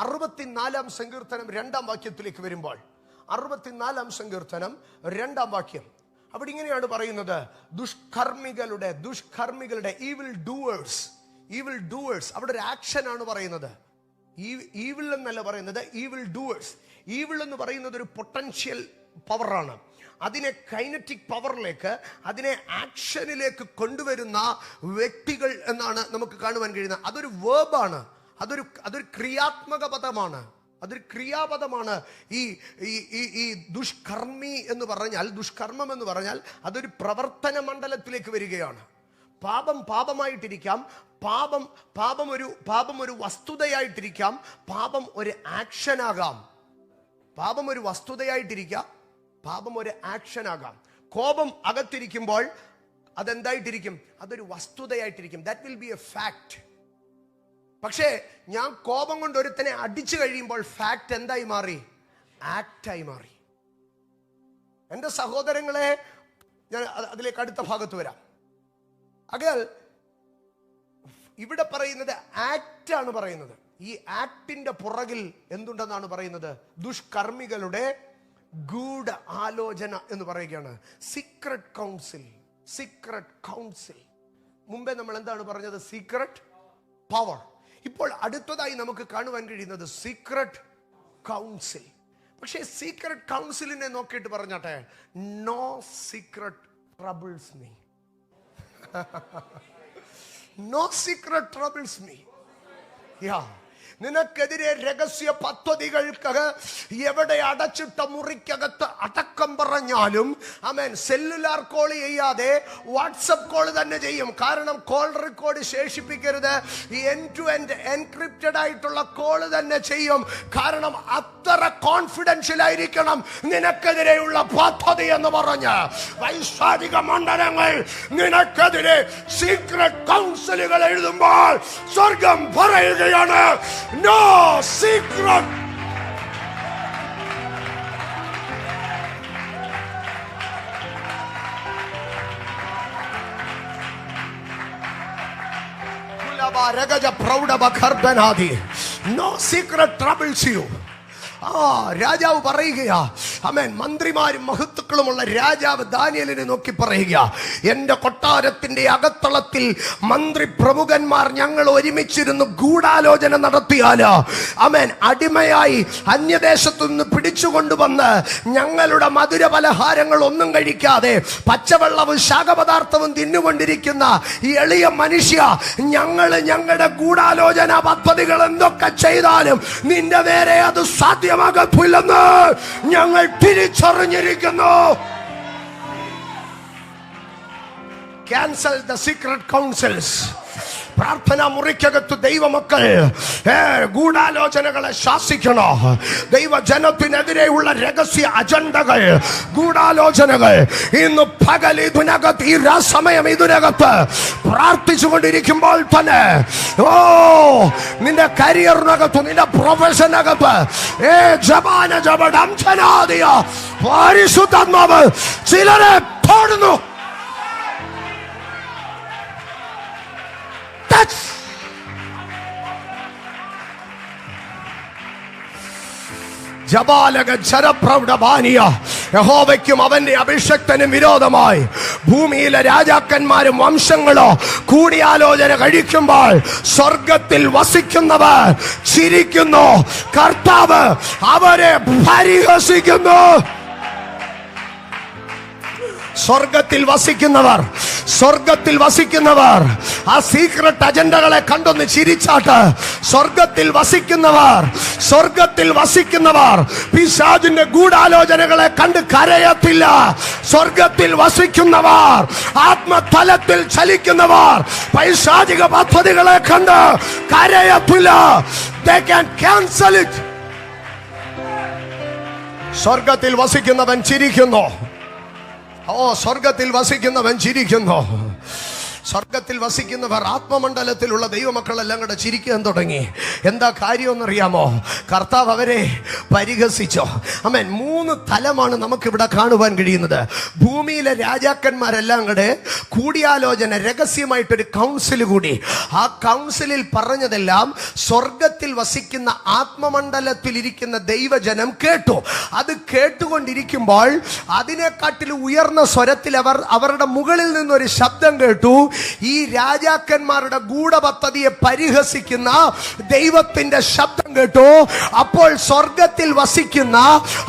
64-ാം സങ്കീർത്തനം 2-ാം വാക്യത്തിലേക്ക് വരുമ്പോൾ, 64-ാം സങ്കീർത്തനം 2-ാം വാക്യം, അവിടെ ഇങ്ങനെയാണ് പറയുന്നത്, ദുഷ്കർമ്മികളുടെ ഈവിൽ ഡൂവേഴ്സ്. അവിടെ ഒരു ആക്ഷൻ ആണ് പറയുന്നത്. ഈവിൾ എന്നല്ല പറയുന്നത്, ഈവിൾ ഡൂവേഴ്സ്. ഈവിൾ എന്ന് പറയുന്നത് ഒരു പൊട്ടൻഷ്യൽ പവറാണ്. അതിനെ കൈനറ്റിക് പവറിലേക്ക്, അതിനെ ആക്ഷനിലേക്ക് കൊണ്ടുവരുന്ന വ്യക്തികൾ എന്നാണ് നമുക്ക് കാണുവാൻ കഴിയുന്നത്. അതൊരു വേർബാണ്, അതൊരു ക്രിയാത്മക പദമാണ്, അതൊരു ക്രിയാപദമാണ്. ഈ ദുഷ്കർമ്മി എന്ന് പറഞ്ഞാൽ, ദുഷ്കർമ്മം എന്ന് പറഞ്ഞാൽ അതൊരു പ്രവർത്തന മണ്ഡലത്തിലേക്ക് വരികയാണ്. പാപമായിട്ടിരിക്കാം, പാപം ഒരു വസ്തുതയായിട്ടിരിക്കാം, പാപം ഒരു ആക്ഷനാകാം. പാപം ഒരു വസ്തുതയായിട്ടിരിക്കാം, പാപം ഒരു ആക്ഷനാകാം. കോപം അകത്തിരിക്കുമ്പോൾ അതെന്തായിട്ടിരിക്കും? അതൊരു വസ്തുതയായിട്ടിരിക്കും. That will be a fact. പക്ഷേ ഞാൻ കോപം കൊണ്ട് ഒരുത്തനെ അടിച്ചു കഴിയുമ്പോൾ ഫാക്ട് എന്തായി മാറി? ആക്റ്റായി മാറി. എൻ്റെ സഹോദരങ്ങളെ, ഞാൻ അതിലേക്ക് അടുത്ത ഭാഗത്ത് വരാം. അകൽ ഇവിടെ പറയുന്നത് ആക്റ്റാണ് പറയുന്നത്. ഈ ആക്ടിന്റെ പുറകിൽ എന്തുണ്ടെന്നാണ് പറയുന്നത്? ദുഷ്കർമ്മികളുടെ ഗൂഢ ആലോചന എന്ന് പറയുകയാണ്. Secret council. മുമ്പേ നമ്മൾ എന്താണ് പറഞ്ഞത്? Secret power. ഇപ്പോൾ അടുത്തതായി നമുക്ക് കാണുവാൻ കഴിയുന്നത് സീക്രട്ട് കൗൺസിൽ. പക്ഷേ സീക്രട്ട് കൗൺസിലിനെ നോക്കിയിട്ട് പറഞ്ഞാട്ടെ, no secret troubles me. No secret troubles me. Yeah. നിനക്കെതിരെ രഹസ്യ പദ്ധതികൾക്ക് എവിടെ അടച്ചിട്ട മുറിക്കകത്ത് അടക്കം പറഞ്ഞാലും, ആമേൻ, സെല്ലുലാർ കോൾ ചെയ്യാതെ വാട്സപ്പ് കോൾ തന്നെ ചെയ്യും. കാരണം കോൾ റെക്കോർഡ് ശേഷിപ്പിക്കരുത്. എൻഡ് ടു എൻഡ് എൻക്രിപ്റ്റഡ് ആയിട്ടുള്ള കോൾ തന്നെ ചെയ്യും. കാരണം അത്ര കോൺഫിഡൻഷ്യൽ ആയിരിക്കണം നിനക്കെതിരെയുള്ള പദ്ധതി എന്ന് പറഞ്ഞ് വൈശാരിക മണ്ഡലങ്ങൾ നിനക്കെതിരെ സീക്രട്ട് കൗൺസിലുകൾ എഴുതുമ്പോൾ സ്വർഗം പറയുകയാണ്, no secret. No secret troubles you. രാജാവ് പറയുകയാ, ആമേൻ, മന്ത്രിമാരും മഹത്തുക്കളുമുള്ള രാജാവ് ദാനിയേലിനെ നോക്കി പറയുക, എന്റെ കൊട്ടാരത്തിന്റെ അകത്തളത്തിൽ മന്ത്രി പ്രമുഖന്മാർ ഞങ്ങൾ ഒരുമിച്ചിരുന്ന് ഗൂഢാലോചന നടത്തിയാലോ, ആമേൻ, അടിമയായി അന്യദേശത്തു നിന്ന് പിടിച്ചുകൊണ്ടുവന്ന് ഞങ്ങളുടെ മധുര പലഹാരങ്ങൾ ഒന്നും കഴിക്കാതെ പച്ചവെള്ളവും ശാഖപദാർത്ഥവും തിന്നുകൊണ്ടിരിക്കുന്ന ഈ എളിയ മനുഷ്യ, ഞങ്ങളുടെ ഗൂഢാലോചന പദ്ധതികൾ എന്തൊക്കെ ചെയ്താലും നിന്റെ നേരെ അത് സാധ്യമാകത്തില്ലെന്ന് ഞങ്ങൾ തിരിച്ചറിഞ്ഞിരിക്കുന്നു. Cancel the secret councils. പ്രാർത്ഥന മുറിക്കകത്ത് ദൈവമക്കൾ ഗൂഢാലോചനകളെ ശാസിക്കണോ? ദൈവജനത്തിനെതിരെയുള്ള രഹസ്യ അജണ്ടകൾ, ഗൂഢാലോചനകൾ ഇന്ന് പകൽ ഇതിനകത്ത്, ഈ സമയം ഇതിനകത്ത് പ്രാർത്ഥിച്ചുകൊണ്ടിരിക്കുമ്പോൾ തന്നെ നിന്റെ കരിയറിനകത്ത്, നിന്റെ പ്രൊഫഷനകത്ത് പരിശുദ്ധാത്മാവ് ചിലരെ തോടുന്നു. യഹോവയ്ക്കും അവന്റെ അഭിഷക്തനും വിരോധമായി ഭൂമിയിലെ രാജാക്കന്മാരും വംശങ്ങളോ കൂടിയാലോചന കഴിക്കുമ്പോൾ സ്വർഗത്തിൽ വസിക്കുന്നവർ ചിരിക്കുന്നു, കർത്താവ് അവരെ പരിഹസിക്കുന്നു. സ്വർഗത്തിൽ വസിക്കുന്നവർ ആ സീക്രട്ട് അജണ്ടകളെ കണ്ടൊന്ന് ചിരിച്ചാട്ട്. സ്വർഗത്തിൽ വസിക്കുന്നവർ പിശാചിന്റെ ഗൂഢാലോചനകളെ കണ്ട് കരയത്തില്ല. സ്വർഗത്തിൽ വസിക്കുന്നവർ, ആത്മതലത്തിൽ ചലിക്കുന്നവർ പൈശാചിക പദ്ധതികളെ കണ്ട് കരയത്തില്ല. They can cancel it. സ്വർഗത്തിൽ വസിക്കുന്നവൻ ചിരിക്കുന്നു. സ്വർഗത്തിൽ വസിക്കുന്നവൻ ചിരിക്കുന്നു. സ്വർഗത്തിൽ വസിക്കുന്നവർ ആത്മമണ്ഡലത്തിലുള്ള ദൈവമക്കളെല്ലാം കൂടെ ചിരിക്കാൻ തുടങ്ങി. എന്താ കാര്യമെന്നറിയാമോ? കർത്താവ് അവരെ പരിഹസിച്ചോ. ആമേൻ. 3 തലമാണ് നമുക്കിവിടെ കാണുവാൻ കഴിയുന്നത്. ഭൂമിയിലെ രാജാക്കന്മാരെല്ലാം കൂടെ കൂടിയാലോചന, രഹസ്യമായിട്ടൊരു കൗൺസിൽ കൂടി. ആ കൗൺസിലിൽ പറഞ്ഞതെല്ലാം സ്വർഗത്തിൽ വസിക്കുന്ന ആത്മമണ്ഡലത്തിൽ ഇരിക്കുന്ന ദൈവജനം കേട്ടു. അത് കേട്ടുകൊണ്ടിരിക്കുമ്പോൾ അതിനെക്കാട്ടിലും ഉയർന്ന സ്വരത്തിൽ അവരുടെ മുകളിൽ നിന്നൊരു ശബ്ദം കേട്ടു. ഈ രാജാക്കന്മാരുടെ ഗൂഢപദ്ധതിയെ പരിഹസിക്കുന്ന ദൈവത്തിന്റെ ശബ്ദം കേട്ടു. അപ്പോൾ സ്വർഗത്തിൽ വസിക്കുന്ന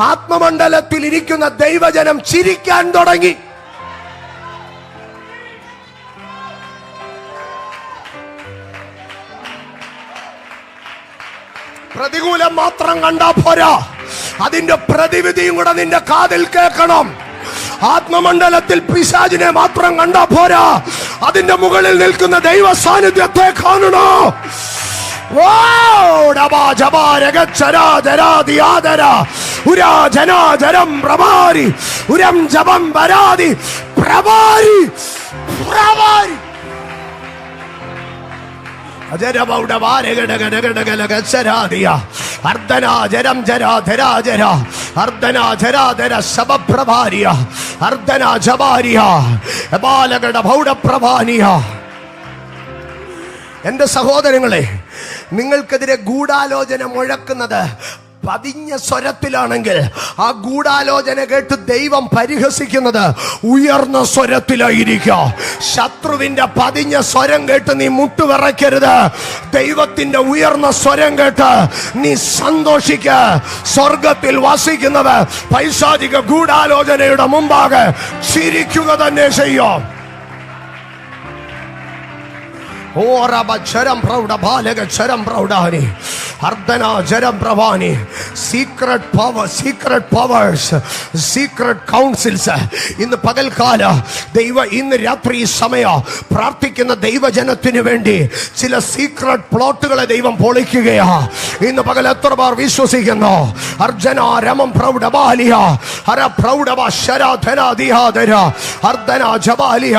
ആത്മമണ്ഡലത്തിൽ ഇരിക്കുന്ന ദൈവജനം ചിരിക്കാൻ തുടങ്ങി. പ്രതികൂലം മാത്രം കണ്ടാ പോരാ, അതിന്റെ പ്രതിവിധിയും കൂടെ നിന്റെ കാതിൽ കേൾക്കണം. ആത്മമണ്ഡലത്തിൽ പിശാചിനെ മാത്രം കണ്ടാ പോരാ, അതിന്റെ മുകളിൽ നിൽക്കുന്ന ദൈവ സാന്നിധ്യത്തെ കാണണോ? എന്റെ സഹോദരങ്ങളെ, നിങ്ങൾക്കെതിരെ ഗൂഢാലോചന മുഴക്കുന്നത് പതിഞ്ഞ സ്വരത്തിലാണെങ്കിൽ ആ ഗൂഢാലോചന കേട്ട് ദൈവം പരിഹസിക്കുന്നത് ഉയർന്ന സ്വരത്തിലായിരിക്കാം. ശത്രുവിന്റെ പതിഞ്ഞ സ്വരം കേട്ട് നീ മുട്ടുവിറയ്ക്കരുത്. ദൈവത്തിന്റെ ഉയർന്ന സ്വരം കേട്ട് നീ സന്തോഷിക്ക. സ്വർഗത്തിൽ വസിക്കുന്നവർ പൈശാചിക ഗൂഢാലോചനയുടെ മുമ്പാകെ ചിരിക്കുക തന്നെ ചെയ്യും. ഇന്ന് പകൽക്കാല ഇന്ന് രാത്രി സമയ പ്രാർത്ഥിക്കുന്ന ദൈവജനത്തിന് വേണ്ടി ചില സീക്രട്ട് പ്ലോട്ടുകളെ ദൈവം പൊളിക്കുകയാ. ഇന്ന് പകൽ എത്ര പേർ വിശ്വസിക്കുന്നു? അർദ്ധന ജബാലിയ.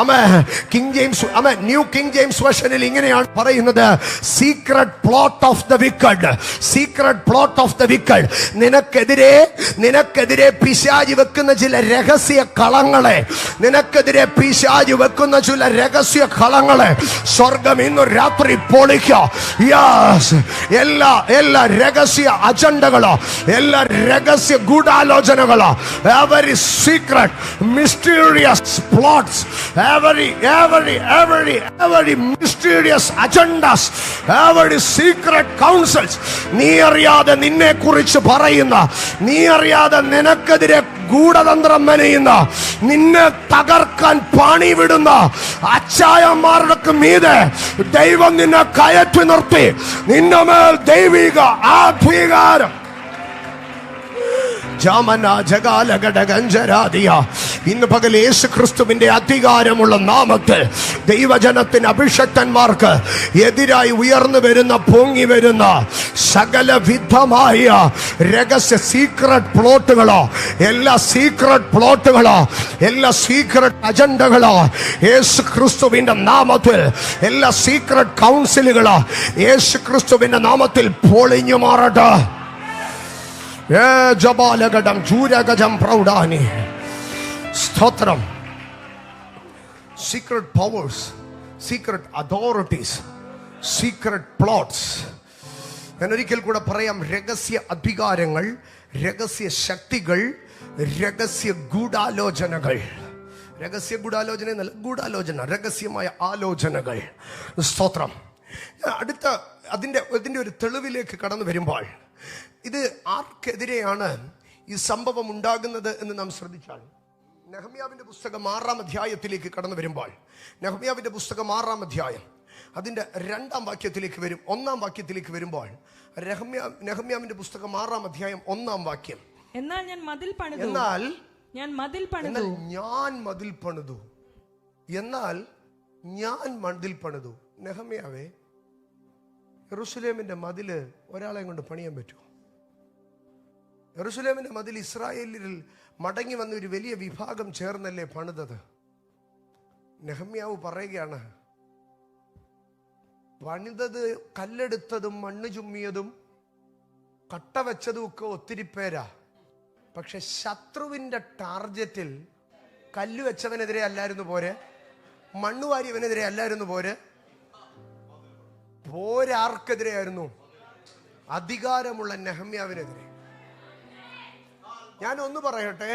ആമേൻ. കിങ് ജെയിംസ്, ആമേൻ, ന്യൂ കിങ് ജെയിംസ് വേർഷനിൽ ഇങ്ങനെയാണ് പറയുന്നത്, secret plot of the wicked. Secret plot of the wicked. നിനക്കെതിരെ പിശാചി വെക്കുന്ന ചില രഹസ്യ കളങ്ങളെ, നിനക്കെതിരെ പിശാചി വെക്കുന്ന ചില രഹസ്യ കളങ്ങളെ സ്വർഗം ഇന്ന് രാത്രി പൊളിക്കുക. എല്ലാ രഹസ്യ അജണ്ടകളോ, എല്ലാ രഹസ്യ ഗൂഢാലോചനകളോ, every secret mysterious plots, every mysterious agendas, every secret counsels, നീ അറിയാതെ നിന്നെ കുറിച്ച് പറയുന്ന, നീ അറിയാതെ നിനക്കെതിരെ ഗൂഢതന്ത്രം മെനയുന്ന, നിന്നെ തകർക്കാൻ പണി വിടുന്ന അച്ചായന്മാരുടെ മീതെ ദൈവം നിന്നെ കയറ്റി നിർത്തി. നിന്റെ മേൽ ദൈവിക അധികാരം. ഇന്ന് പകൽ യേശു ക്രിസ്തുവിന്റെ അധികാരമുള്ള നാമത്തിൽ ദൈവജനത്തിന്, അഭിഷക്തന്മാർക്ക് എതിരായി ഉയർന്നു വരുന്ന, പൊങ്ങി വരുന്ന സകല വിധമായ രഹസ്യ സീക്രട്ട് പ്ലോട്ടുകളോ, എല്ലാ സീക്രട്ട് പ്ലോട്ടുകളോ, എല്ലാ സീക്രട്ട് അജണ്ടകളോ യേശു ക്രിസ്തുവിന്റെ നാമത്തിൽ, എല്ലാ സീക്രട്ട് കൗൺസിലുകളോ യേശു ക്രിസ്തുവിന്റെ നാമത്തിൽ പൊളിഞ്ഞു മാറട്ടെ. സ്തോത്രം. Secret powers, secret authorities, secret plots. ഞാൻ ഒരിക്കൽ കൂടെ പറയാം, രഹസ്യ അധികാരങ്ങൾ, രഹസ്യ ശക്തികൾ, രഹസ്യ ഗൂഢാലോചനകൾ. രഹസ്യ ഗൂഢാലോചന എന്നല്ല, ഗൂഢാലോചന, രഹസ്യമായ ആലോചനകൾ. സ്തോത്രം. അടുത്ത അതിൻ്റെ ഒരു തെളിവിലേക്ക് കടന്നു വരുമ്പോൾ, ഇത് ആർക്കെതിരെയാണ് ഈ സംഭവം ഉണ്ടാകുന്നത് എന്ന് നാം ശ്രദ്ധിച്ചാൽ, നെഹമ്യാവിന്റെ പുസ്തകം 6-ാം അധ്യായത്തിലേക്ക് കടന്നു വരുമ്പോൾ, നെഹമ്യാവിന്റെ പുസ്തകം 6-ാം അധ്യായം അതിന്റെ 2-ാം വാക്യത്തിലേക്ക് വരും, 1-ാം വാക്യത്തിലേക്ക് വരുമ്പോൾ, നെഹമ്യാവിന്റെ പുസ്തകം 6-ാം അധ്യായം 1-ാം വാക്യം. എന്നാൽ ഞാൻ മതിൽ പണിതു, നെഹമ്യാവേ, യെരൂശലേമിന്റെ മതില് ഒരാളെ കൊണ്ട് പണിയാൻ പറ്റുമോ? യെരൂശലേമിന്റെ മതിൽ ഇസ്രായേലിൽ മടങ്ങി വന്ന ഒരു വലിയ വിഭാഗം ചേർന്നല്ലേ പണിതത്. നെഹമ്യാവ് പറയുകയാണ്, പണിതത്, കല്ലെടുത്തതും മണ്ണ് ചുമ്മിയതും കട്ട വെച്ചതും ഒക്കെ ഒത്തിരി പേരാ. പക്ഷെ ശത്രുവിന്റെ ടാർജറ്റിൽ കല്ല് വെച്ചവനെതിരെ അല്ലായിരുന്നു പോരെ, മണ്ണ് വാരിയവനെതിരെ അല്ലായിരുന്നു പോരെ, പോരാർക്കെതിരെയായിരുന്നു? അധികാരമുള്ള നെഹമ്യാവിനെതിരെ. ഞാൻ ഒന്ന് പറയട്ടെ,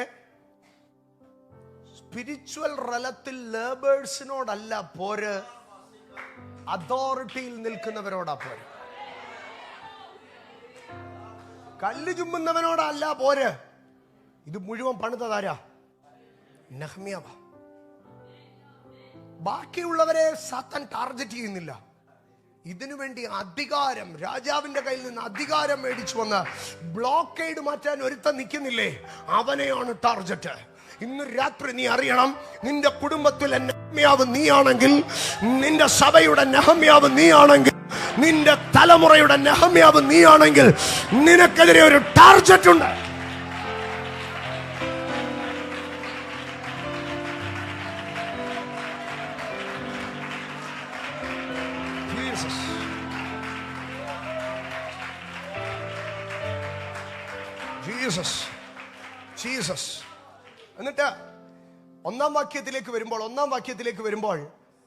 സ്പിരിച്വൽ റലത്തിൽ ലേബേഴ്സിനോടല്ല പോര്, അതോറിറ്റിയിൽ നിൽക്കുന്നവരോടാ പോര്. കല്ല് ചുമ്മുന്നവനോടല്ല പോര്. ഇത് മുഴുവൻ പണിതതാരാ? നെഹമ്യാവ. ബാക്കിയുള്ളവരെ സാത്താൻ ടാർഗറ്റ് ചെയ്യുന്നില്ല. ഇതിനുവേണ്ടി അധികാരം, രാജാവിന്റെ കയ്യിൽ നിന്ന് അധികാരം മേടിച്ചു വന്ന് ബ്ലോക്കേഡ് മാറ്റാൻ ഒരുത്തൻ നിൽക്കുന്നില്ലേ, അവനെയാണ് ടാർഗറ്റ്. ഇന്ന് രാത്രി നീ അറിയണം, നിന്റെ കുടുംബത്തിലെ നെഹമ്യാവ് നീയാണെങ്കിൽ, നിന്റെ സഭയുടെ നെഹമ്യാവ് നീയാണെങ്കിൽ, നിന്റെ തലമുറയുടെ നെഹമ്യാവ് നീയാണെങ്കിൽ, നിനക്കെതിരെ ഒരു ടാർഗറ്റ് ഉണ്ട്. ജീസസ്. എന്നിട്ട് 1-ാം വാക്യത്തിലേക്ക് വരുമ്പോൾ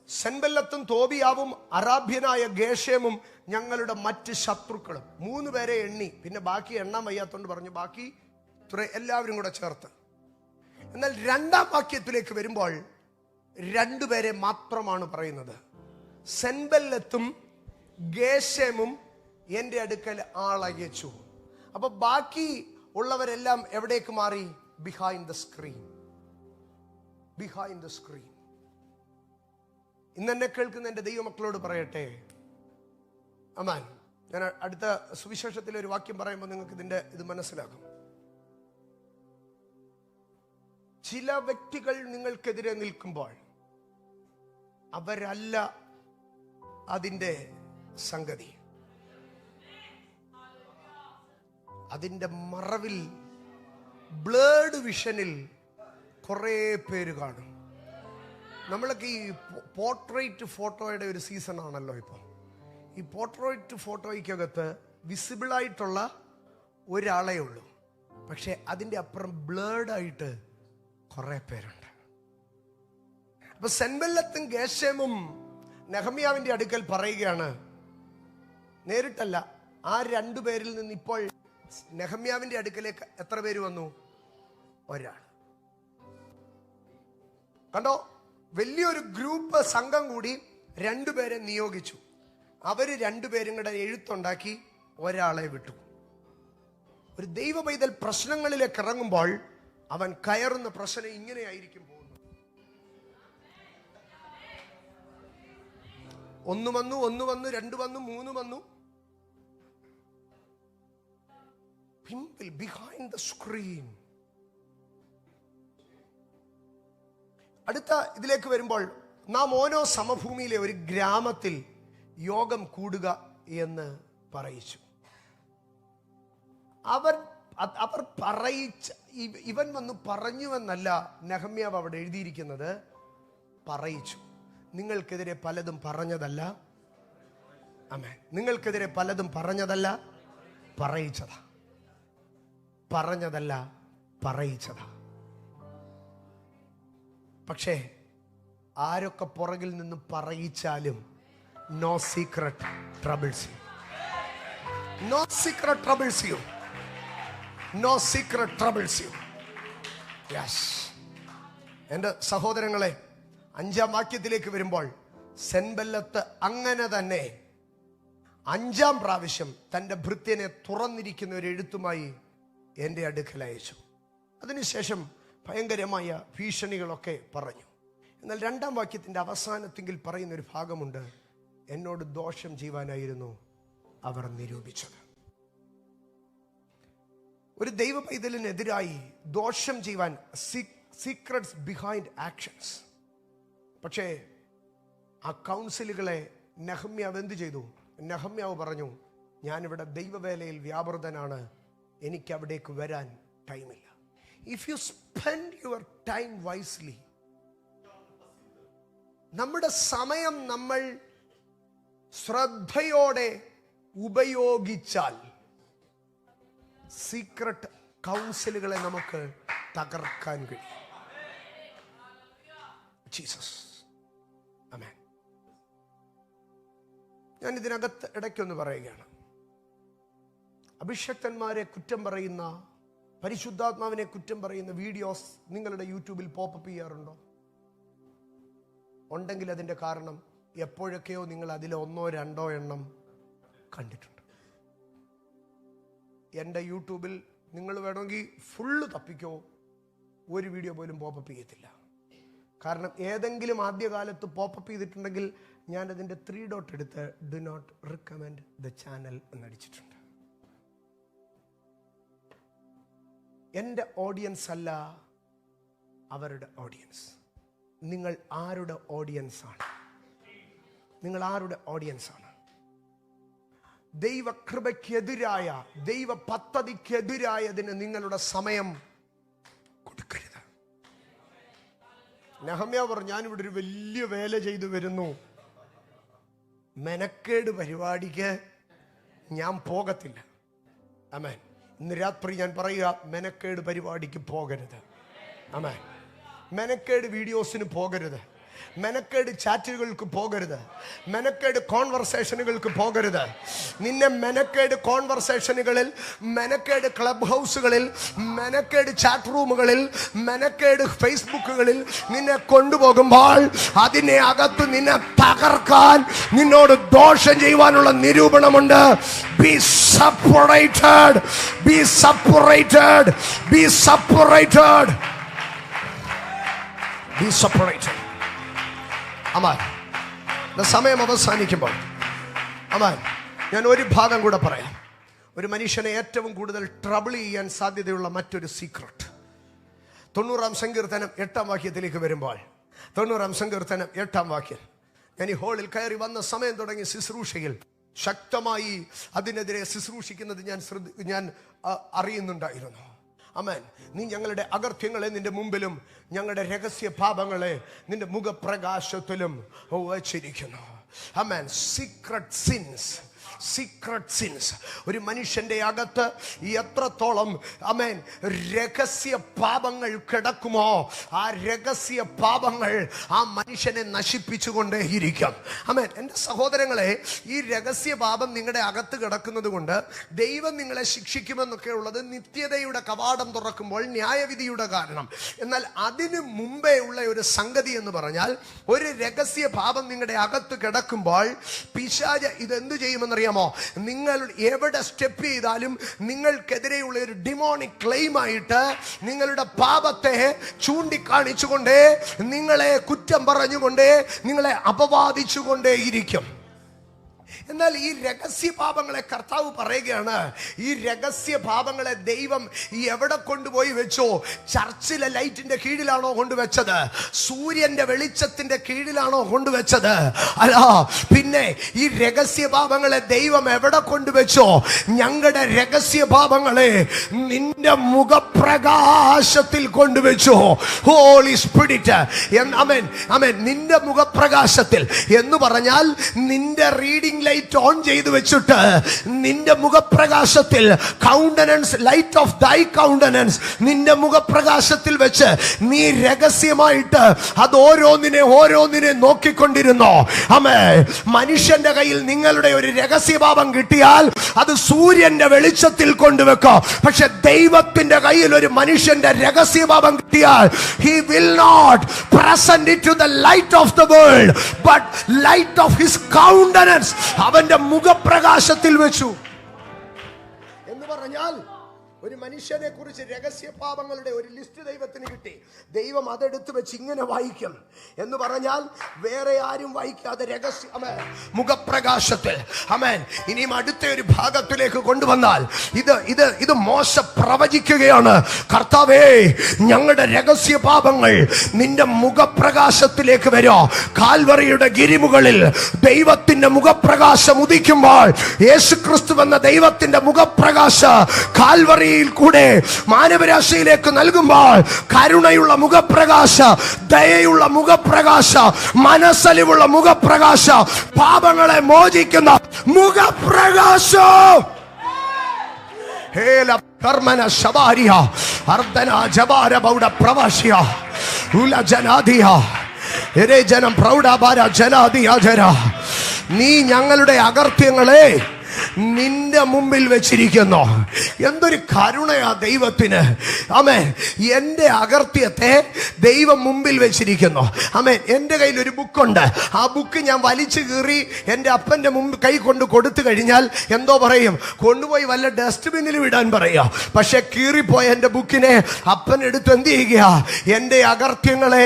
സെൻബല്ലത്തും തോബിയാവും അറാബ്യനായ ഗേഷേമും ഞങ്ങളുടെ മറ്റ് ശത്രുക്കളും. 3 പേരെ എണ്ണി, പിന്നെ ബാക്കി എണ്ണാൻ വയ്യാത്തോണ്ട് പറഞ്ഞു ബാക്കി എല്ലാവരും കൂടെ ചേർത്ത്. എന്നാൽ 2-ാം വാക്യത്തിലേക്ക് വരുമ്പോൾ 2 പേരെ മാത്രമാണ് പറയുന്നത്. സെൻബല്ലത്തും ഗേഷേമും എന്റെ അടുക്കൽ ആളയച്ചു. അപ്പൊ ബാക്കി ഉള്ളവരെല്ലാം എവിടേക്ക് മാറി? Behind the screen. ഇന്ന് എന്നെ കേൾക്കുന്ന എന്റെ ദൈവമക്കളോട് പറയട്ടെ, അമാൻ, ഞാൻ അടുത്ത സുവിശേഷത്തിലെ ഒരു വാക്യം പറയുമ്പോൾ നിങ്ങൾക്ക് ഇത് മനസ്സിലാകും. ചില വ്യക്തികൾ നിങ്ങൾക്കെതിരെ നിൽക്കുമ്പോൾ അവരല്ല അതിന്റെ സംഗതി. അതിന്റെ മറവിൽ, ബ്ലേഡ് വിഷനിൽ കുറേ പേര് കാണും. നമ്മളൊക്കെ ഈ പോർട്രേറ്റ് ഫോട്ടോയുടെ ഒരു സീസൺ ആണല്ലോ ഇപ്പം. ഈ പോർട്രേറ്റ് ഫോട്ടോയ്ക്കകത്ത് വിസിബിളായിട്ടുള്ള ഒരാളേ ഉള്ളൂ, പക്ഷെ അതിൻ്റെ അപ്പുറം ബ്ലേഡായിട്ട് കുറേ പേരുണ്ട്. അപ്പൊ സെൻബല്ലത്തും ഗേശേമും നെഹമ്യാവിന്റെ അടുക്കൽ പറയുകയാണ്, നേരിട്ടല്ല, ആ രണ്ടുപേരിൽ നിന്ന് ഇപ്പോൾ നെഹമ്യാവിന്റെ അടുക്കലേക്ക് എത്ര പേര് വന്നു? ഒരാൾ. കണ്ടോ, വലിയൊരു ഗ്രൂപ്പ് സംഘം കൂടി രണ്ടുപേരെ നിയോഗിച്ചു. അവര് രണ്ടുപേരും കൂടെ എഴുത്തുണ്ടാക്കി ഒരാളെ വിട്ടു. ഒരു ദൈവ പൈതൽ പ്രശ്നങ്ങളിലേക്ക് ഇറങ്ങുമ്പോൾ അവൻ കയറുന്ന പ്രശ്നം ഇങ്ങനെയായിരിക്കും പോകുന്നത്. ഒന്ന് വന്നു, രണ്ട് വന്നു, മൂന്ന് വന്നു. People behind the screen. അടുത്ത ഇതിലേക്ക് വരുമ്പോൾ നാം ഓരോ സമഭൂമിയിലെ ഒരു ഗ്രാമത്തിൽ യോഗം കൂടുക എന്ന് പറയിച്ചു. അവർ പറയിച്ച, ഇവൻ വന്ന് പറഞ്ഞുവെന്നല്ല നെഹമ്യാവ് അവിടെ എഴുതിയിരിക്കുന്നത്, പറയിച്ചു. നിങ്ങൾക്കെതിരെ പലതും പറഞ്ഞതല്ല, ആമേൻ, നിങ്ങൾക്കെതിരെ പലതും പറഞ്ഞതല്ല, പറയിച്ചതാ. പറഞ്ഞതല്ല, പറയിച്ചതാ. പക്ഷേ ആരൊക്കെ പുറകിൽ നിന്ന് പറയിച്ചാലും no secret troubles you. No secret troubles you. No secret troubles you. Yes. എൻ്റെ സഹോദരങ്ങളെ, 5-ാം വാക്യത്തിലേക്ക് വരുമ്പോൾ സെൻബല്ലത്ത് അങ്ങനെ തന്നെ 5-ാം പ്രാവശ്യം തൻ്റെ ഭൃത്യനെ തുറന്നിരിക്കുന്ന ഒരു എഴുത്തുമായി എൻ്റെ അടുക്കൽ അയച്ചു. അതിനുശേഷം ഭയങ്കരമായ ഭീഷണികളൊക്കെ പറഞ്ഞു. എന്നാൽ 2-ാം വാക്യത്തിൻ്റെ അവസാനത്തെങ്കിൽ പറയുന്ന ഒരു ഭാഗമുണ്ട്, എന്നോട് ദോഷം ചെയ്യുവാനായിരുന്നു അവർ നിരൂപിച്ചത്. ഒരു ദൈവ പൈതലിനെതിരായി ദോഷം ചെയ്യുവാൻ, സീക്രട്സ് ബിഹൈൻഡ് ആക്ഷൻസ്. പക്ഷേ ആ കൗൺസിലുകളെ നെഹമ്യാവ് എന്ത് ചെയ്തു? നെഹമ്യാവ് പറഞ്ഞു, ഞാനിവിടെ ദൈവവേലയിൽ വ്യാപൃതനാണ്, എനിക്ക് അവിടേക്ക് വരാൻ ടൈമില്ല. If you spend your time wisely, നമ്മുടെ സമയം നമ്മൾ ശ്രദ്ധയോടെ ഉപയോഗിച്ചാൽ സീക്രട്ട് കൗൺസിലുകളെ നമുക്ക് തകർക്കാൻ കഴിയും. ജീസസ്, ആമേൻ. ഞാൻ ഇതിനകത്ത് ഇടയ്ക്കൊന്ന് പറയുകയാണ്, അഭിഷക്തന്മാരെ കുറ്റം പറയുന്ന, പരിശുദ്ധാത്മാവിനെ കുറ്റം പറയുന്ന വീഡിയോസ് നിങ്ങളുടെ യൂട്യൂബിൽ പോപ്പപ്പ് ചെയ്യാറുണ്ടോ? ഉണ്ടെങ്കിൽ അതിൻ്റെ കാരണം എപ്പോഴൊക്കെയോ നിങ്ങൾ അതിൽ 1-2 എണ്ണം കണ്ടിട്ടുണ്ട്. എൻ്റെ യൂട്യൂബിൽ നിങ്ങൾ വേണമെങ്കിൽ ഫുള്ള് തപ്പിക്കോ, ഒരു വീഡിയോ പോലും പോപ്പപ്പ് ചെയ്യത്തില്ല. കാരണം ഏതെങ്കിലും ആദ്യകാലത്ത് പോപ്പപ്പ് ചെയ്തിട്ടുണ്ടെങ്കിൽ ഞാൻ അതിൻ്റെ 3 ഡോട്ട് എടുത്ത് do not recommend the channel എന്നടിച്ചിട്ടുണ്ട്. എൻ്റെ ഓഡിയൻസ് അല്ല അവരുടെ ഓഡിയൻസ്. നിങ്ങൾ ആരുടെ ഓഡിയൻസ് ആണ്? നിങ്ങൾ ആരുടെ ഓഡിയൻസ് ആണ്? ദൈവകൃപയ്ക്കെതിരായ, ദൈവ പദ്ധതിക്കെതിരായതിന് നിങ്ങളുടെ സമയം കൊടുക്കരുത്. നെഹമ്യാവ് പറഞ്ഞു, ഞാനിവിടെ ഒരു വലിയ വേല ചെയ്തു വരുന്നു, മെനക്കേട് പരിപാടിക്ക് ഞാൻ പോകത്തില്ല. ആമേൻ. ഇന്ന് രാത്രി ഞാൻ പറയുക, മെനക്കേട് പരിപാടിക്ക് പോകരുത്. ആമേൻ. മെനക്കേട് വീഡിയോസിന് പോകരുത്. മെനക്കേട് ചാറ്റുകൾക്ക് പോകരുത്. മെനക്കേട് കോൺവെർസേഷനുകൾക്ക് പോകരുത്. നിന്നെ മെനക്കേട് കോൺവെർസേഷനുകളിൽ, മെനക്കേട് ക്ലബ് ഹൗസുകളിൽ, മെനക്കേട് ചാറ്റ് റൂമുകളിൽ, മെനക്കേട് ഫേസ്ബുക്കുകളിൽ നിന്നെ കൊണ്ടുപോകുമ്പോൾ അതിനെ അകത്ത് നിന്നെ തകർക്കാൻ, നിന്നോട് ദോഷം ചെയ്യുവാനുള്ള നിരൂപണമുണ്ട്. Be separated. Be separated. Be separated. Be separated. Aman. സമയം അവസാനിക്കുമ്പോൾ അമാൻ, ഞാൻ ഒരു ഭാഗം കൂടെ പറയാം. ഒരു മനുഷ്യനെ ഏറ്റവും കൂടുതൽ ട്രബിൾ ചെയ്യാൻ സാധ്യതയുള്ള മറ്റൊരു സീക്രട്ട് 90-ാം സങ്കീർത്തനം 8-ാം വാക്യത്തിലേക്ക് വരുമ്പോൾ, 90-ാം സങ്കീർത്തനം 8-ാം വാക്യം, ഞാൻ ഈ ഹോളിൽ കയറി വന്ന സമയം തുടങ്ങി ശുശ്രൂഷയിൽ ശക്തമായി അതിനെതിരെ ശുശ്രൂഷിക്കുന്നത് ഞാൻ അറിയുന്നുണ്ടായിരുന്നു. ആമേൻ. നീ ഞങ്ങളുടെ അകൃത്യങ്ങളെ നിന്റെ മുമ്പിലും ഞങ്ങളുടെ രഹസ്യ പാപങ്ങളെ നിന്റെ മുഖപ്രകാശത്തിലും വച്ചിരിക്കുന്നു. ആമേൻ. സീക്രട്ട് സിൻസ് ഒരു മനുഷ്യന്റെ അകത്ത് എത്രത്തോളം ആമേൻ രഹസ്യ പാപങ്ങൾ കിടക്കുമോ, ആ രഹസ്യ പാപങ്ങൾ ആ മനുഷ്യനെ നശിപ്പിച്ചുകൊണ്ടേയിരിക്കും. ആമേൻ. എൻ്റെ സഹോദരങ്ങളെ, ഈ രഹസ്യ പാപം നിങ്ങളുടെ അകത്ത് കിടക്കുന്നത് കൊണ്ട് ദൈവം നിങ്ങളെ ശിക്ഷിക്കുമെന്നൊക്കെ ഉള്ളത് നിത്യതയുടെ കവാടം തുറക്കുമ്പോൾ ന്യായവിധിയുടെ കാരണം. എന്നാൽ അതിനു മുമ്പേ ഉള്ള ഒരു സംഗതി എന്ന് പറഞ്ഞാൽ, ഒരു രഹസ്യ പാപം നിങ്ങളുടെ അകത്ത് കിടക്കുമ്പോൾ പിശാച് ഇതെന്ത് ചെയ്യുമെന്നറിയാമോ? നിങ്ങൾ എവിടെ സ്റ്റെപ്പ് ചെയ്താലും നിങ്ങൾക്കെതിരെയുള്ള ഒരു ഡിമോണിക് ക്ലെയിം ആയിട്ട് നിങ്ങളുടെ പാപത്തെ ചൂണ്ടിക്കാണിച്ചുകൊണ്ടേ, നിങ്ങളെ കുറ്റം പറഞ്ഞുകൊണ്ടേ, നിങ്ങളെ അപവാദിച്ചുകൊണ്ടേയിരിക്കും. എന്നാൽ ഈ രഹസ്യ പാപങ്ങളെ കർത്താവ് പറയുകയാണ്, ഈ രഹസ്യ പാപങ്ങളെ ദൈവം എവിടെ കൊണ്ടുപോയി വെച്ചോ? ചർച്ചിലെ ലൈറ്റിന്റെ കീഴിലാണോ കൊണ്ടുവച്ചത്? സൂര്യന്റെ വെളിച്ചത്തിന്റെ കീഴിലാണോ കൊണ്ടുവച്ചത്? അല്ല, പിന്നെ ഈ രഹസ്യ പാപങ്ങളെ ദൈവം എവിടെ കൊണ്ടുവച്ചോ? ഞങ്ങളുടെ രഹസ്യ പാപങ്ങളെ നിന്റെ മുഖപ്രകാശത്തിൽ കൊണ്ടുവച്ചോ. Holy spirit. ആമേൻ, ആമേൻ. നിന്റെ മുഖപ്രകാശത്തിൽ എന്ന് പറഞ്ഞാൽ നിന്റെ റീഡിംഗ് ലൈറ്റ് ഓൺ ചെയ്തു വെച്ചിട്ട് നിന്റെ മുഖപ്രകാശത്തിൽ countenance, light of thy countenance നിന്റെ മുഖപ്രകാശത്തിൽ വെച്ച് നീ രഹസ്യമായിട്ട് അത് ഓരോന്നിനെ നോക്കിക്കൊണ്ടിരുന്നോ? ആമേൻ. മനുഷ്യന്റെ കയ്യിൽ നിങ്ങളുടെ ഒരു രഹസ്യപാപം കിട്ടിയാൽ അത് സൂര്യന്റെ വെളിച്ചത്തിൽ കൊണ്ടുവെക്കോ. പക്ഷെ ദൈവത്തിന്റെ കയ്യിൽ ഒരു മനുഷ്യന്റെ രഹസ്യപാപം കിട്ടിയാൽ he will not present it to the light of the world but light of his countenance, അവന്റെ മുഖപ്രകാശത്തിൽ വെച്ചു എന്ന് പറഞ്ഞാൽ, ഒരു മനുഷ്യനെ കുറിച്ച് രഹസ്യ പാപങ്ങളുടെ ഒരു ലിസ്റ്റ് ദൈവത്തിന് കിട്ടി. ദൈവം അതെടുത്ത് വെച്ച് ഇങ്ങനെ വായിക്കും എന്ന് പറഞ്ഞാൽ വേറെ ആരും വായിക്കാതെ രഹസ്യ മുഖപ്രകാശത്തിൽ. ആമേൻ. ഇനിയും അടുത്ത ഒരു ഭാഗത്തിലേക്ക് കൊണ്ടുവന്നാൽ ഇത് മോശ പ്രവചിക്കുകയാണ്. കർത്താവേ, ഞങ്ങളുടെ രഹസ്യ പാപങ്ങൾ നിന്റെ മുഖപ്രകാശത്തിലേക്ക് വരോ. കാൽവറിയുടെ ഗിരിമുകളിൽ ദൈവത്തിന്റെ മുഖപ്രകാശം ഉദിക്കുമ്പോൾ, യേശുക്രിസ്തു എന്ന ദൈവത്തിന്റെ മുഖപ്രകാശ കാൽവറി കൂടെ മാനവരാശിയിലേക്ക് നൽകുമ്പോൾ, കരുണയുള്ള മുഖപ്രകാശ, ദയയുള്ള മുഖപ്രകാശ, മനസ്സലിവുള്ള മുഖപ്രകാശ, പാപങ്ങളെ മോചിക്കുന്ന മുഖപ്രകാശം. കർമ്മന ശബാരിയ അർദ്ധന ജബാര ബൗഡ പ്രവാസിയ ഉല ജനാദിയ എരേ ജനം പ്രൗഢാബാര ജനാദിയാജര. നീ ഞങ്ങളുടെ അകൃത്യങ്ങളെ നിന്റെ മുമ്പിൽ വെച്ചിരിക്കുന്നു. എന്തൊരു കരുണയാ ദൈവത്തിന്. ആമേൻ. എന്റെ അകൃത്യത്തെ ദൈവം മുമ്പിൽ വെച്ചിരിക്കുന്നു. ആമേൻ. എൻ്റെ കയ്യിൽ ഒരു ബുക്കുണ്ട്. ആ ബുക്ക് ഞാൻ വലിച്ചു കീറി എൻ്റെ അപ്പൻ്റെ മുമ്പ് കൈ കൊണ്ട് കൊടുത്തു കഴിഞ്ഞാൽ എന്തോ പറയും? കൊണ്ടുപോയി വല്ല ഡസ്റ്റ്ബിന്നിൽ വിടാൻ പറയുക. പക്ഷെ കീറിപ്പോയ എൻ്റെ ബുക്കിനെ അപ്പൻ എടുത്ത് എന്ത് ചെയ്യുക? എൻ്റെ അകൃത്യങ്ങളെ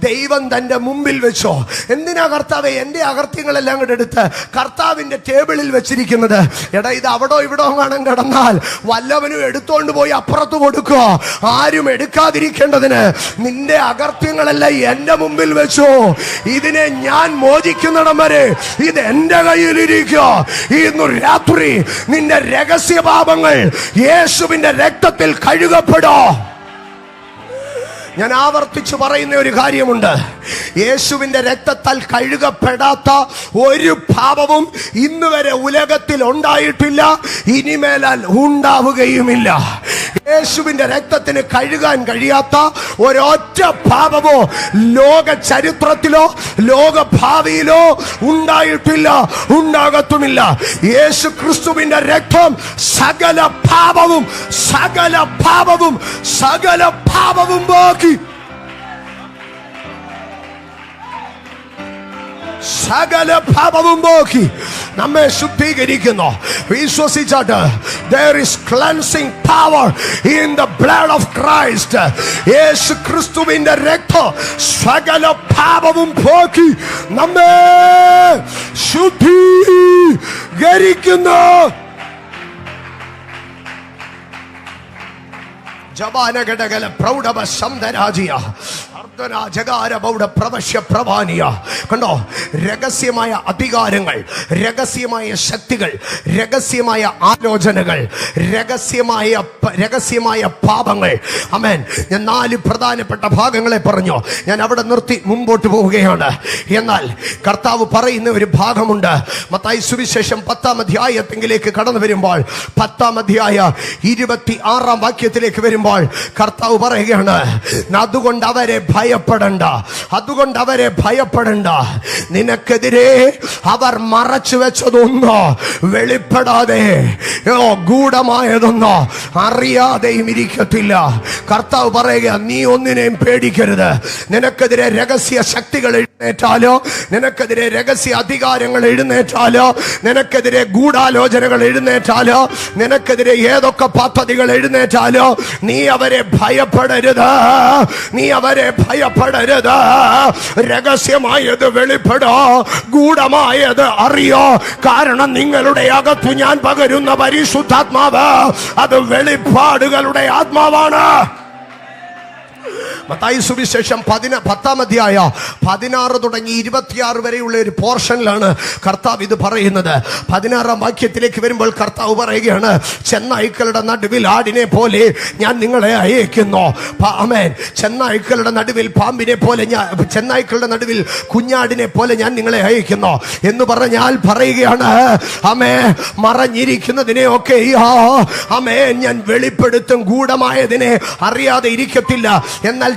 ദൈവം തൻ്റെ മുമ്പിൽ വെച്ചോ. എന്തിനാ കർത്താവേ എൻ്റെ അകൃത്യങ്ങളെല്ലാം കൂടെ എടുത്ത് കർത്താവിൻ്റെ ടേബിളിൽ വെച്ചിരിക്കുന്നത്? എടാ, ഇത് അവിടോ ഇവിടോ കാണാൻ കിടന്നാൽ വല്ലവനും എടുത്തോണ്ട് പോയി അപ്പുറത്ത് കൊടുക്കോ. ആരും എടുക്കാതിരിക്കേണ്ടതിന് നിന്റെ അകൃത്യങ്ങളെല്ലാം എന്റെ മുമ്പിൽ വെച്ചോ. ഇതിനെ ഞാൻ മോചിക്കുന്നിടം വരെ ഇത് എന്റെ കയ്യിലിരിക്കോ. ഇന്ന് രാത്രി നിന്റെ രഹസ്യ പാപങ്ങൾ യേശുവിന്റെ രക്തത്തിൽ കഴുകപ്പെടോ. ഞാൻ ആവർത്തിച്ചു പറയുന്ന ഒരു കാര്യമുണ്ട്. യേശുവിന്റെ രക്തത്താൽ കഴുകപ്പെടാത്ത ഒരു പാപവും ഇന്ന് വരെ ഉലകത്തിൽ ഉണ്ടായിട്ടില്ല, ഇനിമേലാൽ ഉണ്ടാവുകയുമില്ല. യേശുവിന്റെ രക്തത്തിന് കഴുകാൻ കഴിയാത്ത ഒരൊറ്റ പാപമോ ലോക ചരിത്രത്തിലോ ലോകഭാവിയിലോ ഉണ്ടായിട്ടില്ല, ഉണ്ടാകത്തുമില്ല. യേശു ക്രിസ്തുവിന്റെ രക്തം സകല പാപവും ബാക്കി സകല പാപവും പോക്കി നമ്മെ ശുദ്ധീകരിക്കുന്നു. വിശ്വസിച്ചാട്ട് there is cleansing power in the blood of Christ. യേശു ക്രിസ്തുവിന്റെ രക്തം സകല പാപവും പോക്കി നമ്മെ ശുദ്ധീകരിക്കുന്നു. ജബാനഗടകല പ്രൗഢവ ശബ്ദരാജിയ കണ്ടോ, രഹസ്യമായ അധികാരങ്ങൾ, രഹസ്യമായ ശക്തികൾ, രഹസ്യമായ ആലോചനകൾ, രഹസ്യമായ പാപങ്ങൾ. ആമേൻ. ഞാൻ 4 പ്രധാനപ്പെട്ട ഭാഗങ്ങളെ പറഞ്ഞു. ഞാൻ അവിടെ നിർത്തി മുമ്പോട്ട് പോവുകയാണ്. എന്നാൽ കർത്താവ് പറയുന്ന ഒരു ഭാഗമുണ്ട്. മത്തായി സുവിശേഷം 10-ാം അധ്യായത്തിലേക്ക് കടന്നു വരുമ്പോൾ 10-ാം അധ്യായ 26-ാം വാക്യത്തിലേക്ക് വരുമ്പോൾ കർത്താവ് പറയുകയാണ്, അതുകൊണ്ട് അവരെ ഭയപ്പെടണ്ട, അതുകൊണ്ട് അവരെ ഭയപ്പെടണ്ട. നിനക്കെതിരെ അവർ മറച്ചു വെച്ചതൊന്നോ വെളിപ്പെടാതെ ഗൂഢമായതൊന്നോ അറിയാതെയും ഇരിക്കത്തില്ല. കർത്താവ് പറയുക, നീ ഒന്നിനെയും പേടിക്കരുത്. നിനക്കെതിരെ രഹസ്യ ശക്തികൾ എഴുന്നേറ്റാലോ, നിനക്കെതിരെ രഹസ്യ അധികാരങ്ങൾ എഴുന്നേറ്റാലോ, നിനക്കെതിരെ ഗൂഢാലോചനകൾ എഴുന്നേറ്റാലോ, നിനക്കെതിരെ ഏതൊക്കെ പദ്ധതികൾ എഴുന്നേറ്റാലോ, നീ അവരെ ഭയപ്പെടരുത്, നീ അവരെ ഭയപ്പെടരുത്. രഹസ്യമായത് വെളിപ്പെടോ, ഗൂഢമായത് അറിയോ. കാരണം നിങ്ങളുടെ അകത്തു ഞാൻ പകരുന്ന പരിശുദ്ധാത്മാവ് അത് വെളിപ്പാടുകളുടെ ആത്മാവാണ്. മത്തായി സുവിശേഷം 10-ാം അധ്യായം 16 തുടങ്ങി 26 വരെയുള്ള ഒരു പോർഷനിലാണ് കർത്താവ് ഇത് പറയുന്നത്. 16-ാം വാക്യത്തിലേക്ക് വരുമ്പോൾ കർത്താവ് പറയുകയാണ്, ചെന്നായ്ക്കളുടെ നടുവിൽ ആടിനെ പോലെ ഞാൻ നിങ്ങളെ അയക്കുന്നു. ആമേൻ. ചെന്നായ്ക്കളുടെ നടുവിൽ പാമ്പിനെ പോലെ, ചെന്നായ്ക്കളുടെ നടുവിൽ കുഞ്ഞാടിനെ പോലെ ഞാൻ നിങ്ങളെ അയക്കുന്നു എന്ന് പറഞ്ഞാൽ പറയുകയാണ്, ആമേ, മറഞ്ഞിരിക്കുന്നതിനെയൊക്കെ ആമേ ഞാൻ വെളിപ്പെടുത്തും, ഗൂഢമായതിനെ അറിയാതെ ഇരിക്കത്തില്ല. എന്നാൽ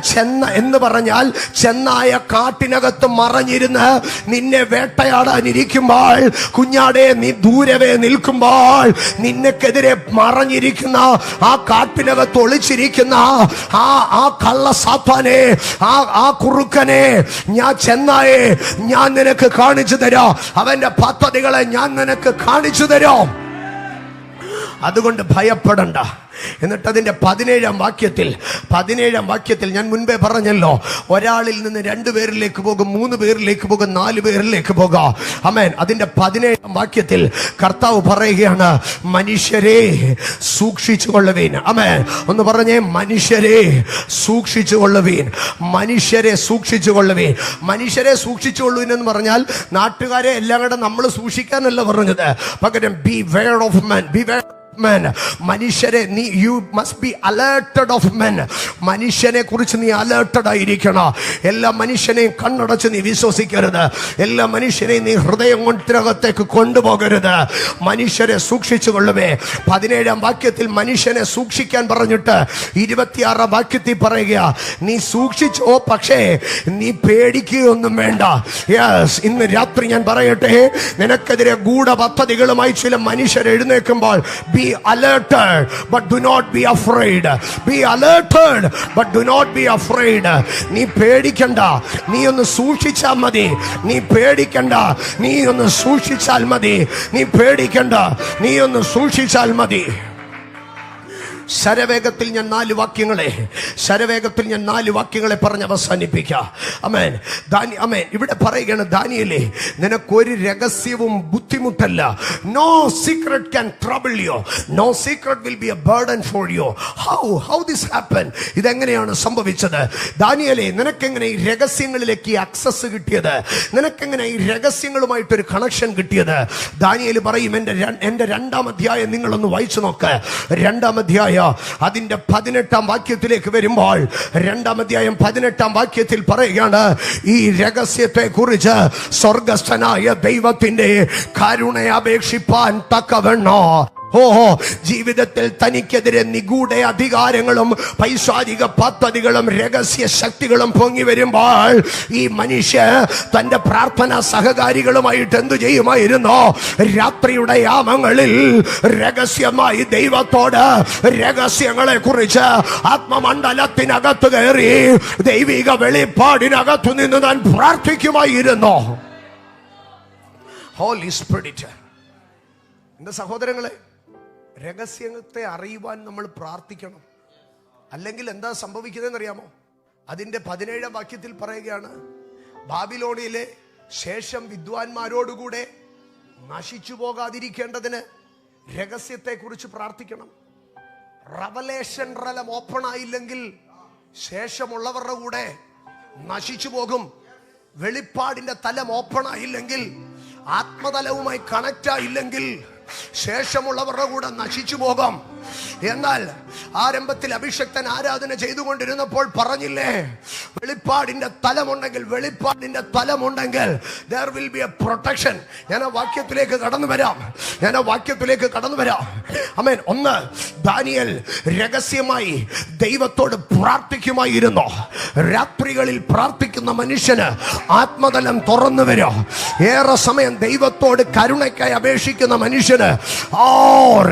എന്ന് പറഞ്ഞാൽ ചെന്നായ കാട്ടിനകത്ത് മറഞ്ഞിരുന്ന് നിന്നെ വേട്ടയാടാനിരിക്കുമ്പോൾ, കുഞ്ഞാടെ നീ ദൂരവേ നിൽക്കുമ്പോൾ, നിന്നെക്കെതിരെ മറഞ്ഞിരിക്കുന്ന ആ കാട്ടിനകത്ത് ഒളിച്ചിരിക്കുന്ന ആ കള്ള സാത്താനെ, ആ കുറുക്കനെ, ഞാൻ ചെന്നായെ ഞാൻ നിനക്ക് കാണിച്ചു തരാം, അവന്റെ പദ്ധതികളെ ഞാൻ നിനക്ക് കാണിച്ചു തരാം. അതുകൊണ്ട് ഭയപ്പെടണ്ട. എന്നിട്ട് അതിന്റെ 17-ാം വാക്യത്തിൽ ഞാൻ മുൻപേ പറഞ്ഞല്ലോ, ഒരാളിൽ നിന്ന് 2 പേരിലേക്ക് പോകും, 3 പേരിലേക്ക് പോകും, 4 പേരിലേക്ക് പോകാം. ആമേൻ. അതിന്റെ 17-ാം വാക്യത്തിൽ കർത്താവ് പറയുകയാണ്, മനുഷ്യരെ സൂക്ഷിച്ചുകൊള്ളുവീൻ. ആമേൻ. ഒന്ന് പറഞ്ഞേ, മനുഷ്യരെ സൂക്ഷിച്ചുകൊള്ളുവീൻ, മനുഷ്യരെ സൂക്ഷിച്ചുകൊള്ളുവീൻ. മനുഷ്യരെ സൂക്ഷിച്ചുകൊള്ളുവീൻ എന്ന് പറഞ്ഞാൽ നാട്ടുകാരെ എല്ലാം കൂടെ നമ്മൾ സൂക്ഷിക്കാനല്ല പറഞ്ഞത്, പകരം beware of men, beware men. മനുഷ്യരെ നീ you must be alerted of men. മനുഷ്യനെ കുറിച്ച് നീ അലേർട്ടഡ് ആയിരിക്കണം. എല്ലാ മനുഷ്യനെയും കണ്ണടച്ച് നീ വിശ്വസിക്കരുത്. എല്ലാ മനുഷ്യനെയും നീ ഹൃദയം കൊണ്ടകത്തേക്ക് കൊണ്ടുപോകരുത്. മനുഷ്യരെ സൂക്ഷിച്ചു കൊള്ളുവേ. 17-ാം വാക്യത്തിൽ മനുഷ്യനെ സൂക്ഷിക്കാൻ പറഞ്ഞിട്ട് 26-ാം വാക്യത്തിൽ പറയുക, നീ സൂക്ഷിച്ചോ, പക്ഷേ നീ പേടിക്കുകയൊന്നും വേണ്ട. യെസ്, ഇന്ന് രാത്രി ഞാൻ പറയട്ടെ, നിനക്കെതിരെ ഗൂഢപദ്ധതികളുമായി ചില മനുഷ്യർ എഴുന്നേൽക്കുമ്പോൾ be alerted but do not be afraid. Be alerted but do not be afraid. നീ പേടിക്കണ്ട, നീ ഒന്ന് സൂക്ഷിച്ചാൽ മതി. നീ പേടിക്കണ്ട, നീ ഒന്ന് സൂക്ഷിച്ചാൽ മതി. നീ പേടിക്കണ്ട, നീ ഒന്ന് സൂക്ഷിച്ചാൽ മതി. ശരവേഗത്തിൽ ഞാൻ 4 വാക്യങ്ങളെ പറഞ്ഞ് അവസാനിപ്പിക്കാം. ആമേൻ. ആമേൻ. ഇവിടെ പറയുകയാണ്, ദാനിയേലേ, നിനക്കൊരു രഹസ്യവും ബുദ്ധിമുട്ടല്ല. No secret can trouble you. No secret will be a burden for you. How this happen? ഇതെങ്ങനെയാണ് സംഭവിച്ചത്? ദാനിയേലേ, നിനക്കെങ്ങനെ ഈ രഹസ്യങ്ങളിലേക്ക് ആക്സസ് കിട്ടിയത്? നിനക്കെങ്ങനെ ഈ രഹസ്യങ്ങളുമായിട്ടൊരു കണക്ഷൻ കിട്ടിയത്? ദാനിയേൽ പറയും, എൻ്റെ 2-ാം അധ്യായം നിങ്ങളൊന്ന് വായിച്ചു നോക്ക്. 2-ാം അധ്യായം അതിന്റെ 18-ാം വാക്യത്തിലേക്ക് വരുമ്പോൾ, 2-ാം അധ്യായം 18-ാം വാക്യത്തിൽ പറയുകയാണ്, ഈ രഹസ്യത്തെ കുറിച്ച് സ്വർഗസ്ഥനായ ദൈവത്തിന്റെ കരുണയെ അപേക്ഷിപ്പാൻ തക്കവണ്ണോ ജീവിതത്തിൽ തനിക്കെതിരെ നിഗൂഢ അധികാരങ്ങളും പൈശാചിക പദ്ധതികളും രഹസ്യ ശക്തികളും പൊങ്ങി വരുമ്പോൾ, ഈ മനുഷ്യ തന്റെ പ്രാർത്ഥനാ സഹകാരികളുമായിട്ട് എന്തു ചെയ്യുമായിരുന്നു? രാത്രിയുടെ യാമങ്ങളിൽ രഹസ്യമായി ദൈവത്തോട് രഹസ്യങ്ങളെ കുറിച്ച് ആത്മമണ്ഡലത്തിനകത്ത് കയറി ദൈവിക വെളിപ്പാടിനകത്തു നിന്ന് താൻ പ്രാർത്ഥിക്കുമായിരുന്നു. Holy spirit. എന്റെ സഹോദരങ്ങളെ, രഹസ്യത്തെ അറിയുവാൻ നമ്മൾ പ്രാർത്ഥിക്കണം. അല്ലെങ്കിൽ എന്താ സംഭവിക്കുന്നതെന്ന് അറിയാമോ? അതിന്റെ 17-ാം വാക്യത്തിൽ പറയുകയാണ്, ബാബിലോണിലെ ശേഷം വിദ്വാൻമാരോടുകൂടെ നശിച്ചു പോകാതിരിക്കേണ്ടതിന് രഹസ്യത്തെ കുറിച്ച് പ്രാർത്ഥിക്കണം. റവലേഷൻ റലം ഓപ്പൺ ആയില്ലെങ്കിൽ ശേഷമുള്ളവരുടെ കൂടെ നശിച്ചു പോകും. വെളിപ്പാടിന്റെ തലം ഓപ്പൺ ആയില്ലെങ്കിൽ, ആത്മതലവുമായി കണക്റ്റ് ആയില്ലെങ്കിൽ ശേഷമുള്ളവരുടെ കൂടെ നശിച്ചു പോകാം. എന്നാൽ ആരംഭത്തിൽ അഭിഷക്തൻ ആരാധന ചെയ്തുകൊണ്ടിരുന്നപ്പോൾ പറഞ്ഞില്ലേ, വെളിപ്പാടിന്റെ തലമുണ്ടെങ്കിൽ, വെളിപ്പാടിന്റെ തലമുണ്ടെങ്കിൽ there will be a protection. ഞാൻ ആ വാക്യത്തിലേക്ക് കടന്നു വരാം. ആമേൻ. ഒന്ന്, ദാനിയേൽ രഹസ്യമായി ദൈവത്തോട് പ്രാർത്ഥിക്കുമായിരുന്നു. രാത്രികളിൽ പ്രാർത്ഥിക്കുന്ന മനുഷ്യന് ആത്മതലം തുറന്നു വരും. ഏറെ സമയം ദൈവത്തോട് കരുണയ്ക്കായി അപേക്ഷിക്കുന്ന മനുഷ്യന്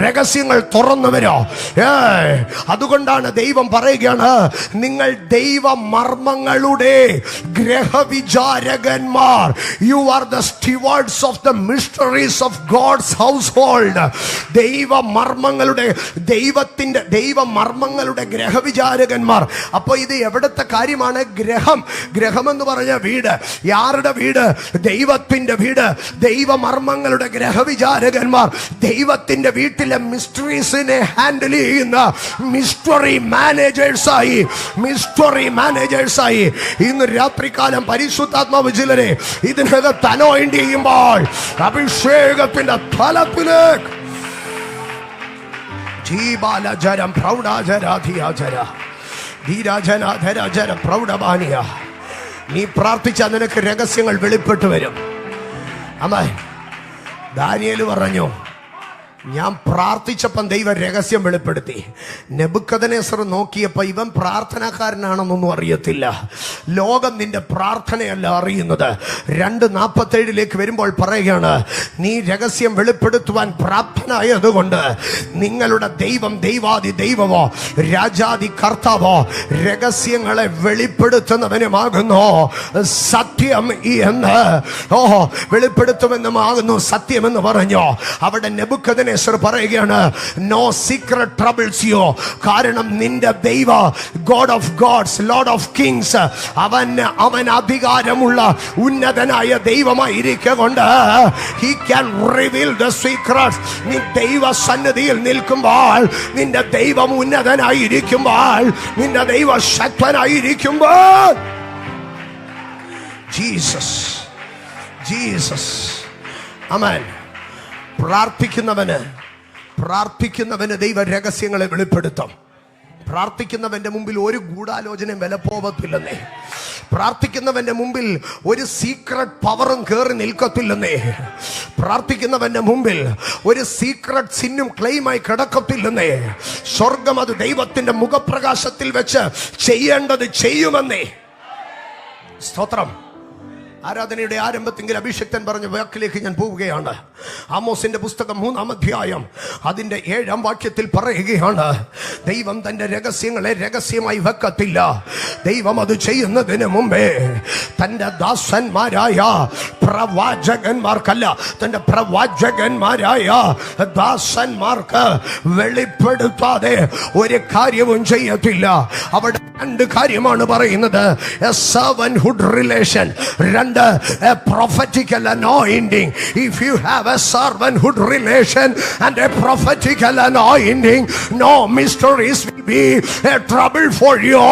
രഹസ്യങ്ങൾ തുറന്നു വരും. അതുകൊണ്ടാണ് ദൈവം പറയുകയാണ്, നിങ്ങൾ ദൈവ മർമ്മങ്ങളുടെ ഗ്രഹവിചാരകന്മാർ. You are the stewards of the mysteries of God's household. ദൈവ മർമ്മങ്ങളുടെ ഗ്രഹവിചാരകന്മാർ. അപ്പൊ ഇത് എവിടത്തെ കാര്യമാണ്? ഗ്രഹം എന്ന് പറഞ്ഞ വീട്. ആരുടെ വീട്? ദൈവത്തിന്റെ വീട്. ദൈവ മർമ്മങ്ങളുടെ ഗ്രഹവിചാരകന്മാർ. ദൈവത്തിന്റെ വീട്ടിലെ മിസ്റ്ററീസിനെ ഹാൻഡിൽ ചെയ്യുന്ന മിസ്റ്ററി മാനേജേഴ്സായി ഇന്ന് രാത്രികാലം പരിശുദ്ധാത്മാവ് ചിലരെ ഇതിനകത്ത് അനോയിന്റ് ചെയ്യുമ്പോൾ അഭിഷേകത്തിന്റെ തലത്തിലേക്ക് ജീബാലജരം പ്രൗഢാചരാധിയാചര ധീരാജനാധരാചര പ്രൗഢബാനിയ. നീ പ്രാർത്ഥിച്ചാൽ നിനക്ക് രഹസ്യങ്ങൾ വെളിപ്പെട്ടു വരും. അമ്മേ, ദാനിയേൽ പറഞ്ഞു, ഞാൻ പ്രാർത്ഥിച്ചപ്പം ദൈവം രഹസ്യം വെളിപ്പെടുത്തി. നെബൂഖദ്നേസർ നോക്കിയപ്പോൾ ഇവൻ പ്രാർത്ഥനാക്കാരനാണെന്നൊന്നും അറിയത്തില്ല. ലോകം നിന്റെ പ്രാർത്ഥനയല്ല അറിയുന്നത്. 2:47 വരുമ്പോൾ പറയുകയാണ്, നീ രഹസ്യം വെളിപ്പെടുത്തുവാൻ പ്രാപ്തനായതുകൊണ്ട് നിങ്ങളുടെ ദൈവം ദൈവാദി ദൈവമോ രാജാദി കർത്താവോ രഹസ്യങ്ങളെ വെളിപ്പെടുത്തുന്നവനുമാകുന്നു. സത്യം എന്ന് വെളിപ്പെടുത്തുമെന്നുമാകുന്നു സത്യമെന്ന് പറഞ്ഞു. അവിടെ നെബൂഖദ്നേസർ പറയുകയാണ്, നോ സീക്രട്ട് ട്രബിൾസ് യു. കാരണം നിന്റെ ദൈവ god of gods, lord of kings, അവൻ അധികാരമുള്ള ഉന്നതനായ ദൈവമായിരിക്കൊണ്ട് he can reveal the secrets. നീ ദൈവ സന്നിധിയിൽ നിൽക്കുമ്പോൾ, നിന്റെ ദൈവം ഉന്നതനായിരിക്കുമ്പോൾ, നിന്റെ ദൈവ ശക്തനായിരിക്കുമ്പോൾ, ജീസസ് ആമേൻ. പ്രാർത്ഥിക്കുന്നവന് ദൈവ രഹസ്യങ്ങളെ വെളിപ്പെടുത്തും. പ്രാർത്ഥിക്കുന്നവന്റെ മുമ്പിൽ ഒരു ഗൂഢാലോചനയും വില പോവത്തില്ലെന്നേ. പ്രാർത്ഥിക്കുന്നവന്റെ മുമ്പിൽ ഒരു സീക്രട്ട് പവറും കയറി നിൽക്കത്തില്ലെന്നേ. പ്രാർത്ഥിക്കുന്നവന്റെ മുമ്പിൽ ഒരു സീക്രട്ട് സിന്നും ക്ലെയിമായി കിടക്കത്തില്ലെന്നേ. സ്വർഗം അത് ദൈവത്തിന്റെ മുഖപ്രകാശത്തിൽ വെച്ച് ചെയ്യേണ്ടത് ചെയ്യുമെന്നേ. സ്തോത്രം. ആരാധനയുടെ ആരംഭത്തിൽ അഭിഷക്തൻ പറഞ്ഞ വാക്കിലേക്ക് ഞാൻ പോവുകയാണ്. ആമോസിന്റെ പുസ്തകം 3-ാം അധ്യായം അതിന്റെ 7-ാം വാക്യത്തിൽ പറയുകയാണ്, ദൈവം തന്റെ രഹസ്യങ്ങളെ രഹസ്യമായി വെക്കത്തില്ല. ദൈവം അത് ചെയ്യുന്നതിന് മുമ്പേ തന്റെ ദാസന്മാരായ പ്രവാചകന്മാർക്കല്ല, തന്റെ പ്രവാചകന്മാരായ ദാസന്മാർക്ക് വെളിപ്പെടുത്താതെ ഒരു കാര്യവും ചെയ്യത്തില്ല. അവിടെ 2 കാര്യമാണ് പറയുന്നത്. A servanthood relation, a prophetical anointing. If you have a servanthood relation and a prophetical anointing, no mysteries will be a trouble for you.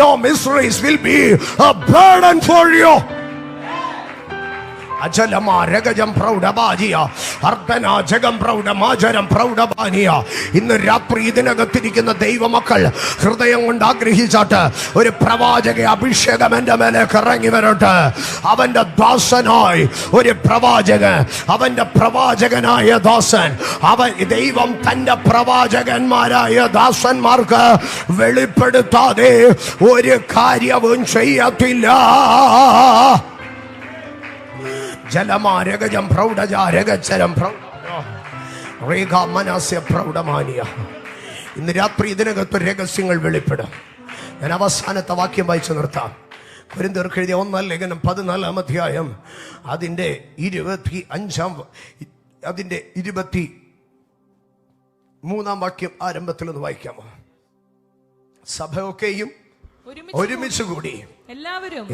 No mysteries will be a burden for you. ഇന്ന് രാത്രി ഇതിനകത്തിരിക്കുന്ന ദൈവമക്കൾ ഹൃദയം കൊണ്ട് ആഗ്രഹിച്ചാട്ട് ഒരു പ്രവാചക അഭിഷേകം എന്റെ മേലേക്ക് ഇറങ്ങി വരട്ടെ. അവന്റെ ദാസനായി ഒരു പ്രവാചകൻ, അവന്റെ പ്രവാചകനായ ദാസൻ, ദൈവം തന്റെ പ്രവാചകന്മാരായ ദാസന്മാർക്ക് വെളിപ്പെടുത്താതെ ഒരു കാര്യവും ചെയ്യത്തില്ല. ജലമാരകജം പ്രൗഢജാരകച്ചരം മനസ്യ പ്രൗഢമാനിയ. ഇന്ന് രാത്രി ഇതിനകത്ത് രഹസ്യങ്ങൾ വെളിപ്പെടും. ഞാൻ അവസാനത്തെ വാക്യം വായിച്ചു നിർത്താം. കൊരിന്ത്യർക്ക് എഴുതിയ 1-ാം ലേഖനം 14-ാം അധ്യായം അതിന്റെ 23-ാം വാക്യം ആരംഭത്തിൽ ഒന്ന് വായിക്കാമോ? സഭയൊക്കെയും ഒരുമിച്ച് കൂടി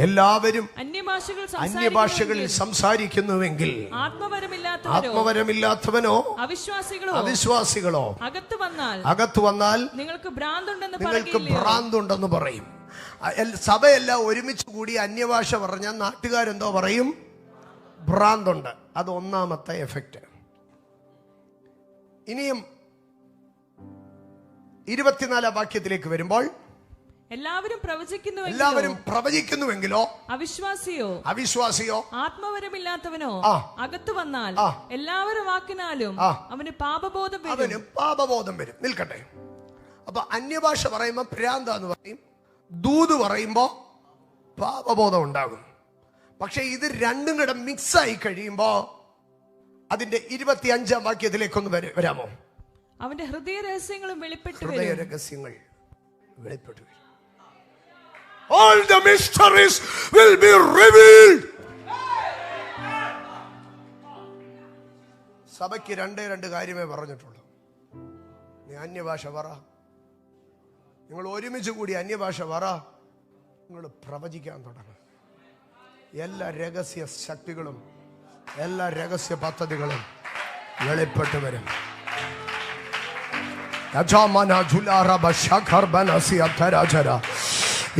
എല്ലാവരും അന്യഭാഷകളിൽ സംസാരിക്കുന്നുവെങ്കിൽ ആത്മവരമില്ലാത്തവനോ അവിശ്വാസികളോ അകത്തു വന്നാൽ നിങ്ങൾക്ക് ഭ്രാന്തുണ്ടെന്ന് പറയും. സഭയെല്ലാം ഒരുമിച്ച് കൂടി അന്യഭാഷ പറഞ്ഞാൽ നാട്ടുകാരെന്തോ പറയും? ഭ്രാന്തുണ്ട്. അത് ഒന്നാമത്തെ എഫക്റ്റ്. ഇനിയും 24 വാക്യത്തിലേക്ക് വരുമ്പോൾ, എല്ലാവരും പ്രവചിക്കുന്നുവെങ്കിലോ അവിശ്വാസിയോ ആത്മവരമില്ലാത്തവനോ അകത്തു വന്നാൽ എല്ലാവരും വാക്കിനാലും അവന് പാപബോധം വരും. നിൽക്കട്ടെ. അപ്പൊ അന്യഭാഷ പറയുമ്പോ ഭ്രാന്താന്ന് പറയും, ദൂത് പറയുമ്പോ പാപബോധം ഉണ്ടാകും. പക്ഷെ ഇത് രണ്ടും കൂടെ മിക്സ് ആയി കഴിയുമ്പോ അതിന്റെ 25 വാക്യത്തിലേക്കൊന്ന് വരാമോ? അവന്റെ ഹൃദയ രഹസ്യങ്ങളും വെളിപ്പെട്ടു വരും. All the mysteries will be revealed. സഭയ്ക്ക് രണ്ട് കാര്യമേ പറഞ്ഞിട്ടുള്ളൂ. നീ അന്യഭാഷ പറ, നിങ്ങൾ ഒരുമിച്ച് കൂടി അന്യഭാഷ പറ, നിങ്ങൾ പ്രവചിക്കാൻ തുടങ്ങും. എല്ലാ രഹസ്യ ശക്തികളും എല്ലാ രഹസ്യ പദ്ധതികളും വെളിപ്പെട്ടു വരും.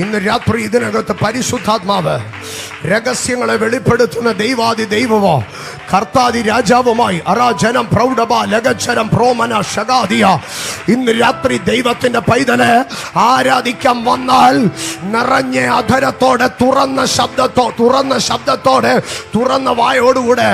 ഇന്ന് രാത്രി ഇതിനകത്ത് പരിശുദ്ധാത്മാവ് രഹസ്യങ്ങളെ വെളിപ്പെടുത്തുന്ന ദൈവാദി ദൈവമോ കർത്താദി രാജാവുമായി അരാജനം പ്രൗഢബ ലഗച്ചരം പ്രോമന ശകാദിയ ഇന്ന് രാത്രി ദൈവത്തിന്റെ പൈതലെ ആരാധിക്കാൻ വന്നാൽ നിറഞ്ഞ അധരത്തോടെ തുറന്ന ശബ്ദത്തോടെ തുറന്ന വായോടുകൂടെ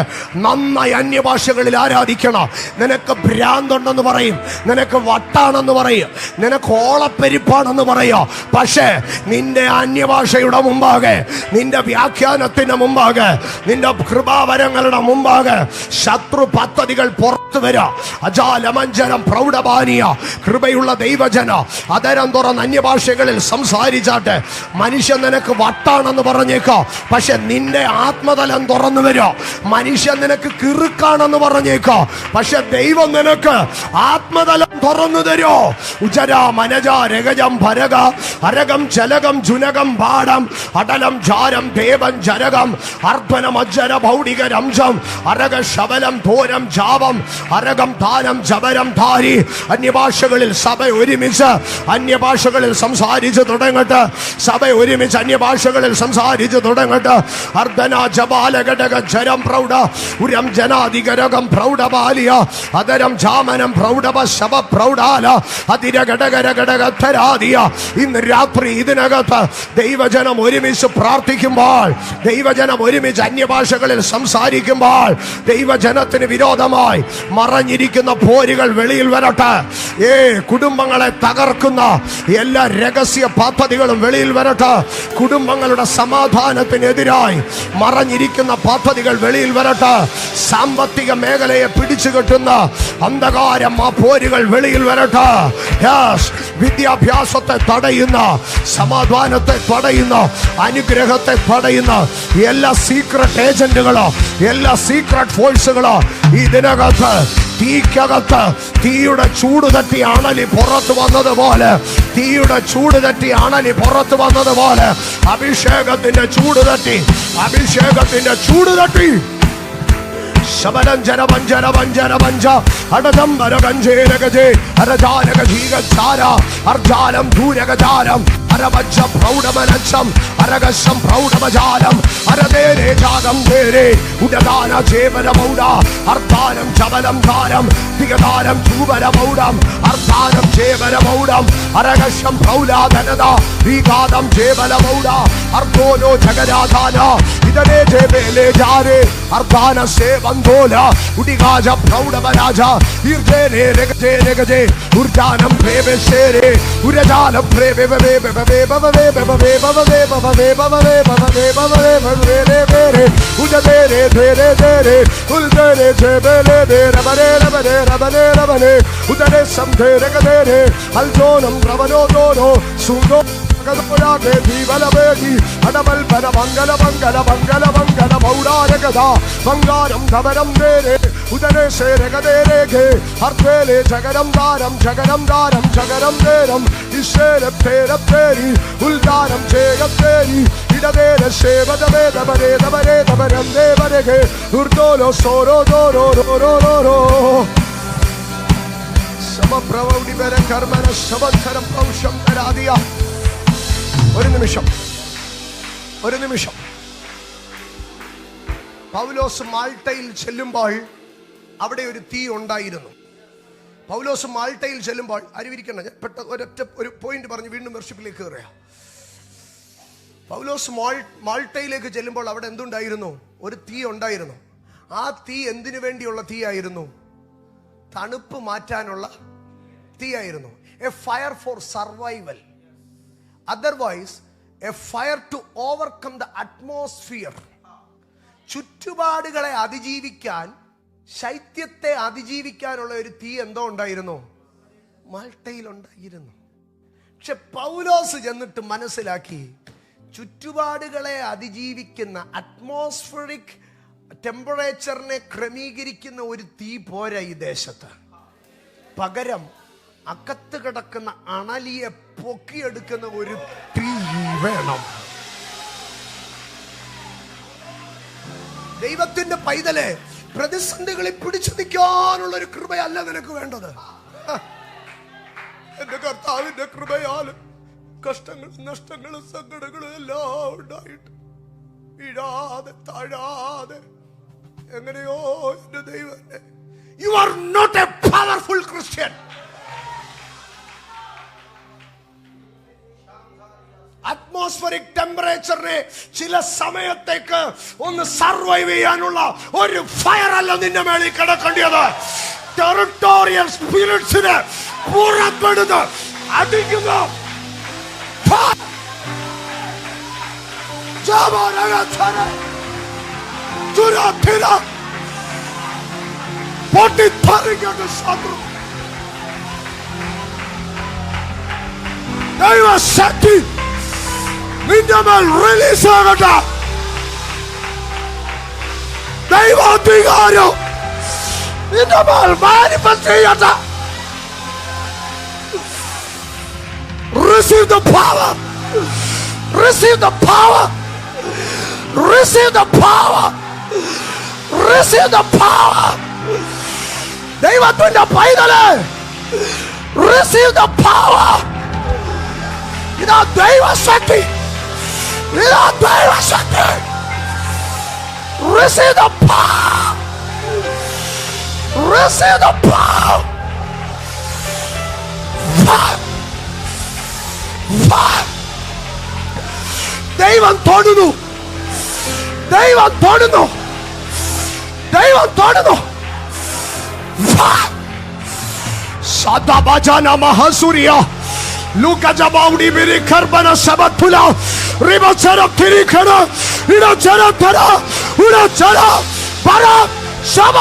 നന്നായി അന്യഭാഷകളിൽ ആരാധിക്കണം. നിനക്ക് ഭ്രാന്തുണ്ടെന്ന് പറയും, നിനക്ക് വട്ടാണെന്ന് പറയും, നിനക്ക് ഓളപ്പെരിപ്പാണെന്ന് പറയോ. പക്ഷേ നിന്റെ അന്യഭാഷയുടെ മുമ്പാകെ, നിന്റെ വ്യാഖ്യാനത്തിന്റെ മുമ്പാകെ, നിന്റെ കൃപാവരങ്ങളുടെ മുമ്പാകെ ശത്രു പദ്ധതികൾ പുറത്തു വരാം. അജാലമഞ്ചരം പ്രൗഢപാനീയ കൃപയുള്ള ദൈവജന അതരം തുറന്ന് അന്യഭാഷകളിൽ സംസാരിച്ചാട്ടെ. മനുഷ്യൻ നിനക്ക് വട്ടാണെന്ന് പറഞ്ഞേക്കോ, പക്ഷെ നിന്റെ ആത്മതലം തുറന്നു വരോ. മനുഷ്യൻ നിനക്ക് കിറുക്കാണെന്ന് പറഞ്ഞേക്കോ, പക്ഷെ ദൈവം നിനക്ക് ആത്മതലം തുറന്നു തരോ. ഉജര മനജ രഗജം ഭരക അരകം ചലകം ജുനകം പാടം അടലം ജാരം ദേവൻ ജരകം അർദ്ധനം അജ്ജര ഭൗഡിക രംശം അരക ശബലം ഘോരം ജാപം അരകം ദാനം ജബരം ധാരി. അന്യഭാഷകളിൽ സഭ ഒരുമിച്ച് അന്യഭാഷകളിൽ സംസാരിച്ചു തുടങ്ങട്ടെ. സഭ ഒരുമിച്ച് അന്യഭാഷകളിൽ സംസാരിച്ചു തുടങ്ങട്ടെ. അർദ്ധന ജപാല ഘടക ജരം പ്രൗഢ ഉരം ജനാധികരകം പ്രൗഢപാലിയ അതരം ജാമനം പ്രൗഢപ ശബ പ്രൗഢാല അതിര ഘടകര ഘടകരാദിയ. ഇന്ന് രാത്രി ഇതിനകത്ത് ദൈവജനം ഒരുമിച്ച് പ്രാർത്ഥിക്കുമ്പോൾ, ദൈവജനം ഒരുമിച്ച് അന്യഭാഷകളിൽ സംസാരിക്കുമ്പോൾ ദൈവജനത്തിന് വിരോധമായി മറഞ്ഞിരിക്കുന്ന പോരുകൾ വെളിയിൽ വരട്ടെ. കുടുംബങ്ങളെ തകർക്കുന്ന എല്ലാ രഹസ്യ പദ്ധതികളും വെളിയിൽ വരട്ടെ. കുടുംബങ്ങളുടെ സമാധാനത്തിനെതിരായി മറഞ്ഞിരിക്കുന്ന പദ്ധതികൾ വെളിയിൽ വരട്ടെ. സാമ്പത്തിക മേഖലയെ പിടിച്ചു കെട്ടുന്ന അന്ധകാരം ആ പോരുകൾ വെളിയിൽ വരട്ടെ. വിദ്യാഭ്യാസത്തെ തടയുന്ന, സമാധാനത്തെ തടയുന്ന, അനുഗ്രഹത്തെ തടയുന്ന എല്ലാ സീക്രട്ട് ഏജന്റുകളോ, എല്ലാ സീക്രട്ട് ഫോഴ്സുകളോ ഇതിനകത്ത് തീക്കകത്ത് തീയുടെ ചൂട് തട്ടി അണലി പുറത്തു വന്നതുപോലെ, തീയുടെ ചൂട് തട്ടി അണലി പുറത്തു വന്നതുപോലെ അഭിഷേകത്തിന്റെ ചൂട് തട്ടി, അഭിഷേകത്തിന്റെ ചൂട് തട്ടി ശബലഞ്ചര വഞ്ചര വഞ്ചര വഞ്ച അടദംബര ഗഞ്ചേരഗജേ അരജാനക ജീഗാര അർജാലം ദൂരഗജാരം അരവജ്ജ പ്രൗഢമനച്ഛം അരകശം പ്രൗഢമജാലം അരതേരേ ജാഗം തേരേ ഉടദാന ജേവരമൗഢ അർദ്ധാനം ചബലം ധാരം ദിഗദാരം ചൂവരമൗഢം അർദ്ധാനം ജേവരമൗഢം അരകശം പ്രൗലാധനദ വിഘാതം ജേവലമൗഢ അർദ്ധോനോ ജഗരാധാന ഇതരേ ജേവേലേ ജാരേ അർദ്ധാന സേവന്തോല ഉടിഗാജ പ്രൗഢമരാജ ഈർജേനേ രഗജേ രഗജേ ഉർജാനം പ്രേവശേരേ ഉരജാലം പ്രേവേ ബംഗാരം ധവരം നേരെ ഉദരേശേ രഗതേരേഖേ അർദ്ധേലേ ജഗരം ദാരം ജഗരം ദാരം ജഗരം നേരം ഇശേരപ്തേരപ്തേരി ഉൽദാനം ചേകപ്തേരി ഇടതേര ശേവദവേദവരേദവരേദവരം ദേവരേഖേ ഉർദോലോ സോരോ ദോരോ റോരോ സമപ്രവൗഢി വര കർമ്മന ശബന്ധരം പൗഷം കരാദിയ ഒരു നിമിഷം. പൗലോസ് മാൾട്ടയിൽ ചെല്ലുമ്പോൾ അവിടെ ഒരു തീ ഉണ്ടായിരുന്നു. പൗലോസ് മാൾട്ടയിൽ ചെല്ലുമ്പോൾ അരുവിരിക്കണം, ഞാൻ ഒരൊറ്റ ഒരു പോയിന്റ് പറഞ്ഞ് വീണ്ടും വർഷിപ്പിലേക്ക് കയറുക. പൗലോസ് മാൾട്ടയിലേക്ക് ചെല്ലുമ്പോൾ അവിടെ എന്തുണ്ടായിരുന്നു? ഒരു തീ ഉണ്ടായിരുന്നു. ആ തീ എന്തിനു വേണ്ടിയുള്ള തീ ആയിരുന്നു? തണുപ്പ് മാറ്റാനുള്ള തീ ആയിരുന്നു. A fire for survival, otherwise a fire to overcome the atmosphere. ചുറ്റുപാടുകളെ അതിജീവിക്കാൻ, ശൈത്യത്തെ അതിജീവിക്കാനുള്ള ഒരു തീ എന്തോ ഉണ്ടായിരുന്നു? മാൾട്ടയിൽ ഉണ്ടായിരുന്നു. പക്ഷെ പൗലോസ് ചെന്നിട്ട് മനസ്സിലാക്കി, ചുറ്റുപാടുകളെ അതിജീവിക്കുന്ന അറ്റ്മോസ്ഫിയറിക് ടെമ്പറേച്ചറിനെ ക്രമീകരിക്കുന്ന ഒരു തീ പോരാ ഈ ദേശത്ത്. പകരം അകത്ത് കിടക്കുന്ന അണലിയെ പൊക്കിയെടുക്കുന്ന ഒരു തീ വേണം. ദൈവത്തിന്റെ പൈതലെ, പ്രതിസന്ധികളിൽ പിടിച്ചു നിൽക്കാനുള്ള ഒരു കൃപയല്ല നിനക്ക് വേണ്ടത്. എന്റെ കർത്താവിന്റെ കൃപയാൽ കഷ്ടങ്ങളും നഷ്ടങ്ങളും സങ്കടങ്ങളും എല്ലാം ഉണ്ടായിട്ട് വീഴാതെ താഴാതെ എങ്ങനെയോ എന്റെ ദൈവത്തെ, you are not a powerful Christian. Atmospheric ടെമ്പറേച്ചറിനെ ചില സമയത്തേക്ക് ഒന്ന് സർവൈവ് ചെയ്യാനുള്ള ഒരു ഫയർ അല്ല നിന്റെ മേളിൽ കിടക്കേണ്ടത്. ടെറിട്ടോറിയൽ സ്പിരിറ്റ്സിനെ പുറപ്പെടുത്ത് അടിക്കുക. പൊട്ടിത്തെറിക്കേണ്ട ശത്രു ദൈവശക്തി നിന്റെ മേൽ റിലീസ് ആകട്ടെ. ദൈവാധികാരം നിന്റെ മേൽ മാനിഫെസ്റ്റ് ചെയ്യട്ടെ. Receive the power. Receive the power. Receive the power. Receive the power. ദൈവത്തിന്റെ പൈതലേ, receive the power. ഇതാ ദൈവശക്തി, ഇതാ ദൈവശക്തി. Receive the power. Receive the power. ദൈവം തൊടുന്നു, ദൈവം തൊടുന്നു, ദൈവം തൊടുന്നു. സദാബജന മഹസുരിയ ലൂകജബൗഡി ബിരി കർബന സബത്തുല റിബചര തിരിഖന ഇടചര തര ഉടചര ബര ശബ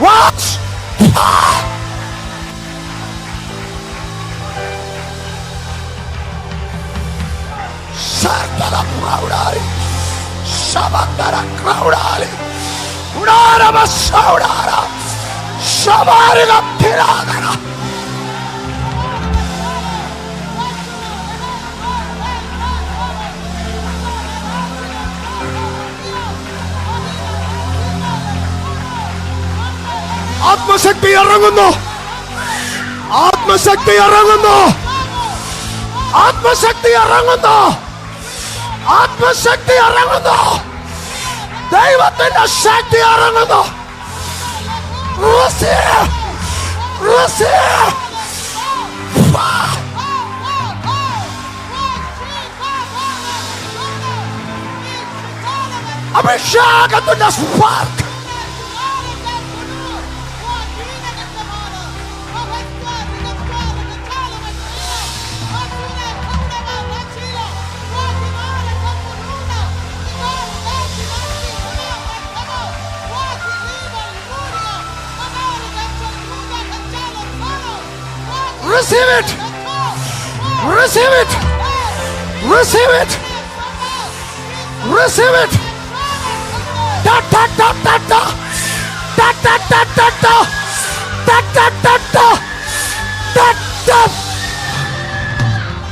വാസ് Sardara Kraudari, Shabandara Kraudari, Udara Basaudara, Shabariga Tiradara. ആത്മശക്തി ഇറങ്ങുന്നു, ആത്മശക്തി ഇറങ്ങുന്നു, ആത്മശക്തി ഇറങ്ങുന്നു, ആത്മശക്തി ഇറങ്ങുന്നു, ദൈവത്തിന്റെ ശക്തി ഇറങ്ങുന്നു. അഭിഷേകത്തിന്റെ spark Receive it! Receive it! Receive it! Receive it! Ta ta ta ta ta ta ta ta ta ta ta ta ta ta ta.